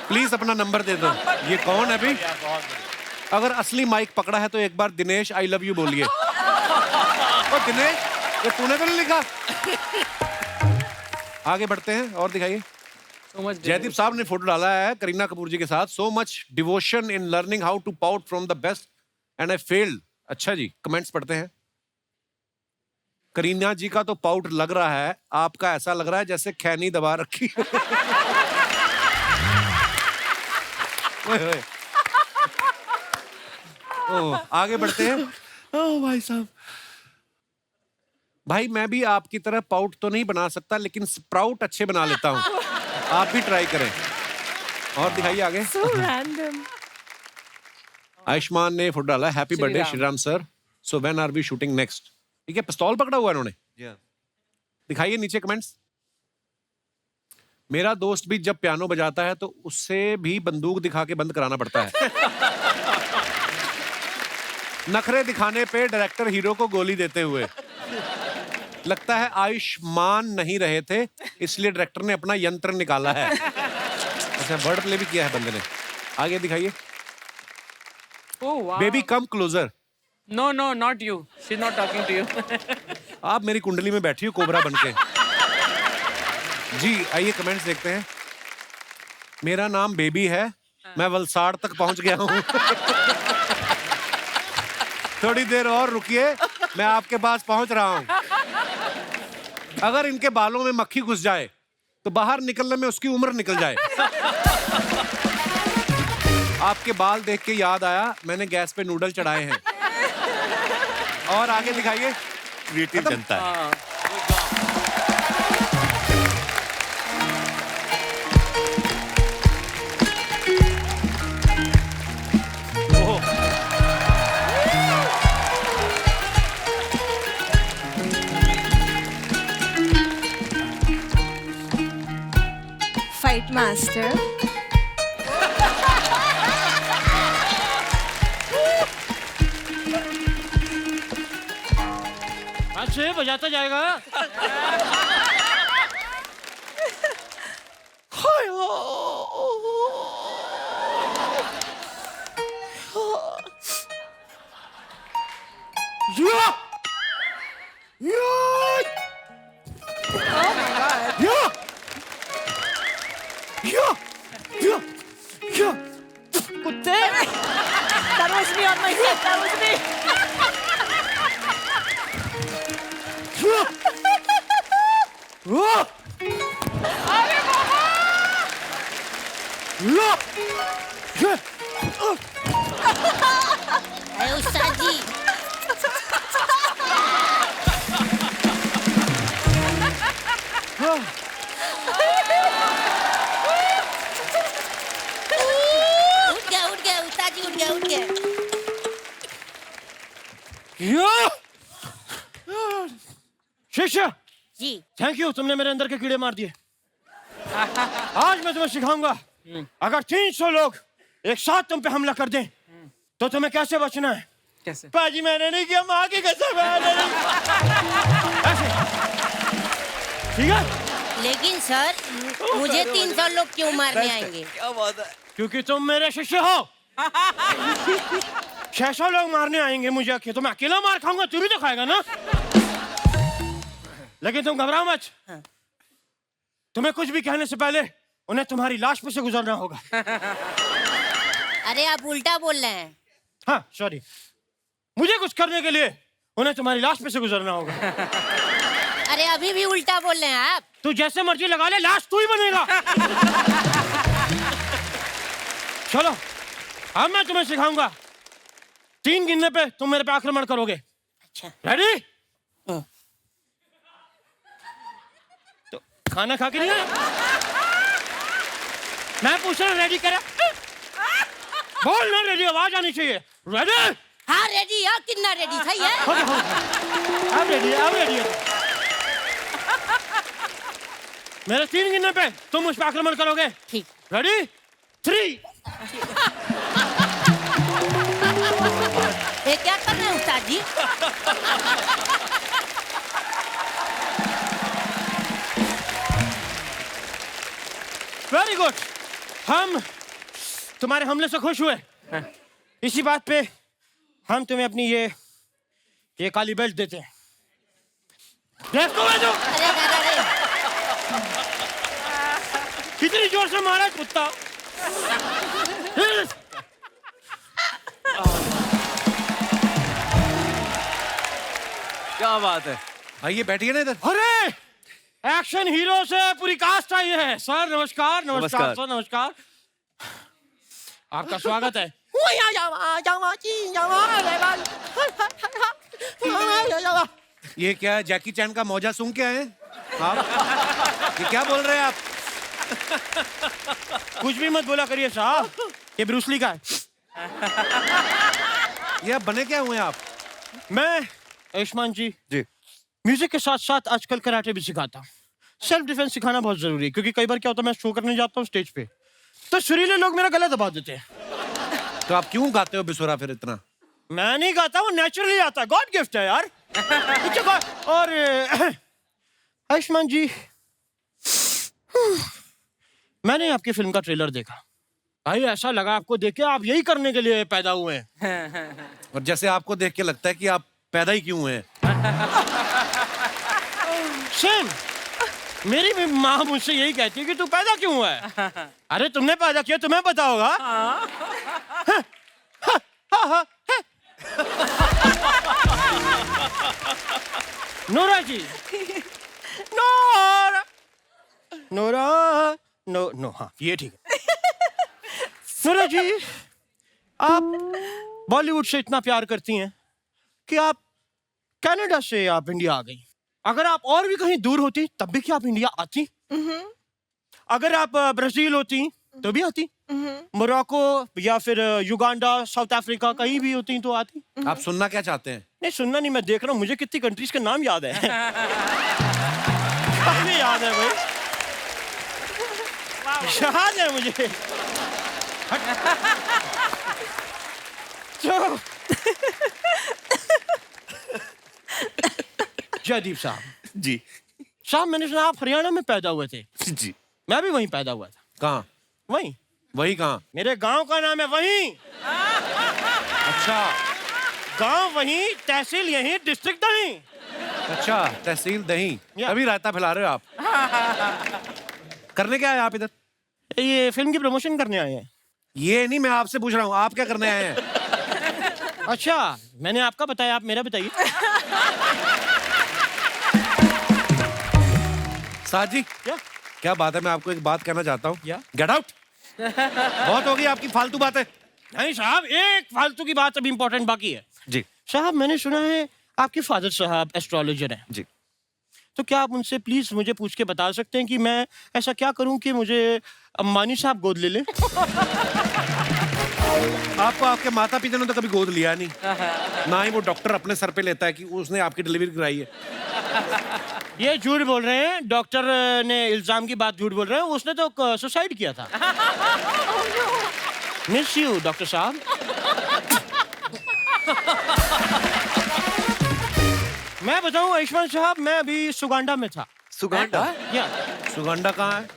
प्लीज अपना नंबर दे दो। ये कौन है अभी? अगर असली माइक पकड़ा है तो एक बार दिनेश आई लव यू बोलिए। ओ दिनेश, ये तूने तो नहीं लिखा? आगे बढ़ते हैं और दिखाइए। जयदीप साहब ने फोटो डाला है करीना कपूर जी के साथ। So much devotion in learning how to pout from the best and I failed. अच्छा जी, कमेंट्स पढ़ते हैं। करीना जी का तो पाउट लग रहा है, आपका ऐसा लग रहा है जैसे खैनी दबा रखी। ओए। ओह, आगे बढ़ते हैं। ओह भाई साहब, भाई मैं भी आपकी तरह पाउट तो नहीं बना सकता, लेकिन स्प्राउट अच्छे बना लेता हूँ। आप भी ट्राई करें। और दिखाइए आगे।
So random.
आयुष्मान ने फोटो डाला, happy birthday Sriram sir. So when are we shooting next? ठीक है, पिस्तौल पकड़ा हुआ है इन्होंने। दिखाइए नीचे कमेंट्स। मेरा दोस्त भी जब पियानो बजाता है तो उससे भी बंदूक दिखा के बंद कराना पड़ता है। नखरे दिखाने पे डायरेक्टर हीरो को गोली देते हुए। लगता है आयुष्मान नहीं रहे थे, इसलिए डायरेक्टर ने अपना यंत्र निकाला है। अच्छा, वर्ड प्ले भी किया है बंदे ने। आगे दिखाइए। Baby come closer.
No no not you, she is not talking to you.
आप मेरी कुंडली में बैठी हो कोबरा बनके। जी आइए कमेंट्स देखते हैं। मेरा नाम बेबी है, मैं वलसाड़ तक पहुंच गया हूं। थोड़ी देर और रुकिए, मैं आपके पास पहुंच रहा हूं। अगर इनके बालों में मक्खी घुस जाए तो बाहर निकलने में उसकी उम्र निकल जाए। आपके बाल देख के याद आया, मैंने गैस पे नूडल चढ़ाए हैं। और आगे दिखाइए।
क्रिएटिव जनता है।
Fight master.
अच्छे बजाता जाएगा।
कुत्ते। That was me on my head. That was me.
अरे बाबा!
अरे उस्ताद जी, उठ गया उस्ताद जी, उठ गया।
शिष्य
जी
थैंक यू, तुमने मेरे अंदर के कीड़े मार दिए। आज मैं तुम्हें सिखाऊंगा, अगर 300 लोग एक साथ तुम पे हमला कर दें तो तुम्हें कैसे बचना है।
कैसे?
पाजी मैंने नहीं किया, माँ की कसम है। ऐसे ठीक है?
लेकिन सर मुझे 300 लोग क्यों मारने आएंगे?
क्या बात है?
क्योंकि तुम मेरे शिष्य हो। 600 लोग मारने आएंगे मुझे, तो मैं अकेला मार खाऊंगा, तू भी तो खाएगा ना। लेकिन तुम घबराओ मत, तुम्हें कुछ भी कहने से पहले उन्हें तुम्हारी लाश पे से गुजरना होगा।
अरे आप उल्टा बोल रहे हैं।
हाँ सॉरी, मुझे कुछ करने के लिए उन्हें तुम्हारी लाश पे से गुजरना होगा।
अरे अभी भी उल्टा बोल रहे हैं आप।
तू जैसे मर्जी लगा ले, लाश तू ही बनेगा। चलो अब मैं तुम्हें सिखाऊंगा, 3 गिनने पे तुम मेरे पे आक्रमण करोगे।
अच्छा
रेडी? तो खाना खा के नहीं आया? मैं पूछ रहा हूँ रेडी करा? बोल ना रेडी, आवाज आनी चाहिए। रेडी?
हाँ रेडी है, कितना रेडी सही है।
अब रेडी है, अब रेडी है। मेरे 3 गिनने पे तुम मुझ पे आक्रमण करोगे।
ठीक।
रेडी? 3।
ये क्या कर रहे हैं उस्ताद जी?
वेरी गुड, हम तुम्हारे हमले से खुश हुए। इसी बात पे हम तुम्हें अपनी ये काली बेल्ट देते हैं। देखो मैं जो कितनी जोर से मारा कुत्ता।
क्या बात है?
आइए बैठिए ना इधर।
अरे एक्शन हीरो से पूरी कास्ट आई है। सर नमस्कार। नमस्कार सर, नमस्कार। आपका स्वागत है।
ये क्या है, जैकी चैन का मौजा सूंघ के आए हैं आप? ये क्या बोल रहे हैं आप?
कुछ भी मत बोला करिए साहब, ये ब्रूसली का है।
ये आप बने क्या हुए आप?
मैं आयुष्मान जी म्यूजिक के साथ साथ आजकल कराटे भी सिखाता हूँ। सेल्फ डिफेंस सिखाना बहुत जरूरी है, क्योंकि कई बार क्या होता है, मैं शो करने जाता हूँ स्टेज पे तो सुरीले लोग मेरा गला दबा देते हैं।
तो आप क्यों गाते हो बेसुरा फिर इतना?
मैं नहीं गाता, वो नेचुरली आता है, गॉड गिफ्ट है यार। और आयुष्मान जी, मैंने आपकी फिल्म का ट्रेलर देखा भाई, ऐसा लगा आपको देख के आप यही करने के लिए पैदा हुए हैं।
और जैसे आपको देख के लगता है कि आप पैदा ही क्यों हैं।
सेम, मेरी भी माँ मुझसे यही कहती है कि तू पैदा क्यों हुआ है। अरे तुमने पैदा किया, तुम्हें पता होगा। नोरा जी, नोरा नोरा नो नो, हाँ ये ठीक है। नोरा जी, आप बॉलीवुड से इतना प्यार करती हैं कि आप कनाडा से आप इंडिया आ गई। अगर आप और भी कहीं दूर होती तब भी क्या आप इंडिया आती? अगर आप ब्राजील होती तो भी आती, मोरक्को या फिर युगांडा, साउथ अफ्रीका कहीं भी होती तो आती।
आप सुनना क्या चाहते हैं?
नहीं सुनना नहीं, मैं देख रहा हूँ मुझे कितनी कंट्रीज के नाम याद है। काफी याद है भाई, याद है मुझे। तो जयदीप साहब
जी
साहब, मैंने सुना आप हरियाणा में पैदा हुए थे।
जी
मैं भी वहीं पैदा हुआ था।
कहाँ?
वहीं
वही कहाँ?
मेरे गांव का नाम है वहीं।
अच्छा
गांव वहीं, तहसील यहीं, डिस्ट्रिक्ट वहीं।
अच्छा, तहसील दही, तभी रायता फैला रहे हो आप। करने क्या आए आप इधर?
ये फिल्म की प्रमोशन करने आए हैं।
ये नहीं, मैं आपसे पूछ रहा हूँ आप क्या करने आए हैं?
अच्छा, मैंने आपका बताया, आप मेरा बताइए।
साथ जी, क्या बात है, मैं आपको एक बात कहना चाहता हूँ। Get out. बहुत हो गई आपकी फालतू बातें।
नहीं साहब, एक फालतू की बात अभी इंपॉर्टेंट बाकी है।
जी
साहब, मैंने सुना है आपके फादर साहब एस्ट्रोलॉजर हैं।
जी,
तो क्या आप उनसे प्लीज मुझे पूछ के बता सकते हैं कि मैं ऐसा क्या करूं कि मुझे अम्बानी साहब गोद ले लें?
आपको आपके माता पिता ने तो कभी गोद लिया नहीं, ना ही वो डॉक्टर अपने सर पे लेता है कि उसने आपकी डिलीवरी कराई है।
ये झूठ बोल रहे हैं, डॉक्टर ने इल्जाम की बात झूठ बोल रहे हैं, उसने तो सुसाइड किया था। मिस यू डॉक्टर साहब। मैं बताऊं आयुष्मान साहब, मैं अभी सुगांडा में था।
सुगांडा?
या
सुगांडा कहाँ है?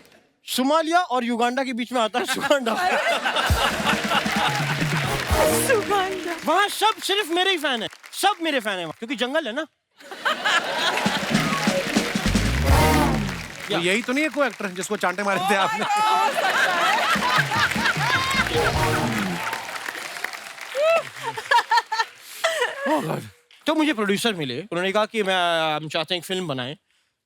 सोमालिया और युगांडा के बीच में आता है सुगांडा।
सुगांडा।
वहाँ सब सिर्फ मेरे ही फैन है, सब मेरे फैन है वहाँ, क्योंकि जंगल है ना।
तो यही तो नहीं है कोई एक्टर जिसको चांटे मारे थे आपने?
तो मुझे प्रोड्यूसर मिले, उन्होंने कहा कि हम चाहते हैं एक फिल्म बनाएं।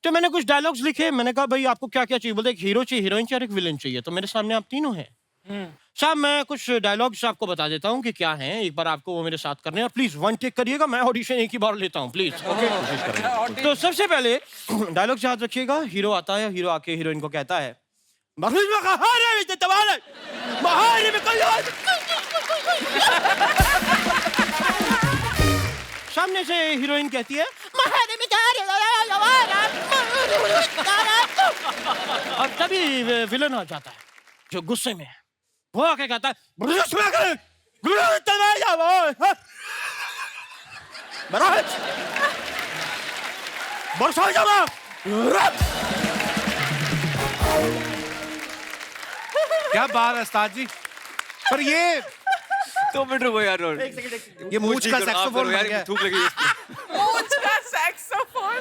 तो मैंने कुछ डायलॉग्स लिखे, मैंने कहा भाई आपको क्या क्या चाहिए? बोलते एक हीरो चाहिए, हीरोइन चाहिए और एक विलेन चाहिए। तो मेरे सामने आप तीनों हैं। साहब, मैं कुछ डायलॉग्स आपको बता देता हूँ कि क्या हैं, एक बार आपको वो मेरे साथ करने हैं। प्लीज वन टेक करिएगा, मैं ऑडिशन एक ही बार लेता हूँ प्लीज। ओके, तो सबसे पहले डायलॉग याद रखिएगा। हीरो आता है, हीरो आके हीरोइन को कहता है, सामने से हीरोइन कहती है, और तभी विलन आ जाता है जो गुस्से में है। वो आके कहता है,
क्या बात है उस्ताद जी। पर ये
2 मिनट रुको यार।
ये मूंछ का सैक्सोफोन बन गया।
थूक लगी इसको।
मूंछ का सैक्सोफोन।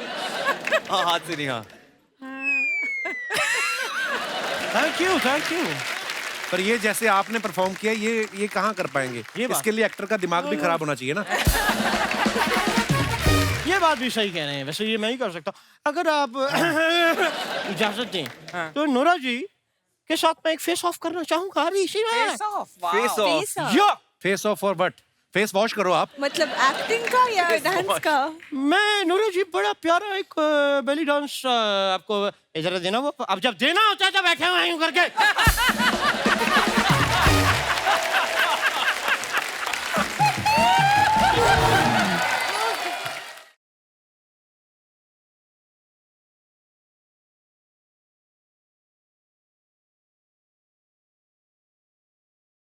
हाँ, हाथ से नहीं। हाँ,
थैंक यू।
पर ये जैसे आपने परफॉर्म किया, ये कहाँ कर पाएंगे? इसके लिए एक्टर का दिमाग भी खराब होना चाहिए ना।
ये बात भी सही कह रहे हैं, वैसे ये मैं ही कर सकता हूँ अगर आप इजाजत दें। तो नोरा जी के साथ मैं एक फेस ऑफ करना चाहूंगा अभी इसी में।
Face off.
Face off.
या
face off for what? Face wash करो आप।
मतलब एक्टिंग का या डांस का?
मैं नूरा जी बड़ा प्यारा एक बेली डांस आपको इधर देना, वो अब जब देना होता है तब बैठे हुए यूं करके।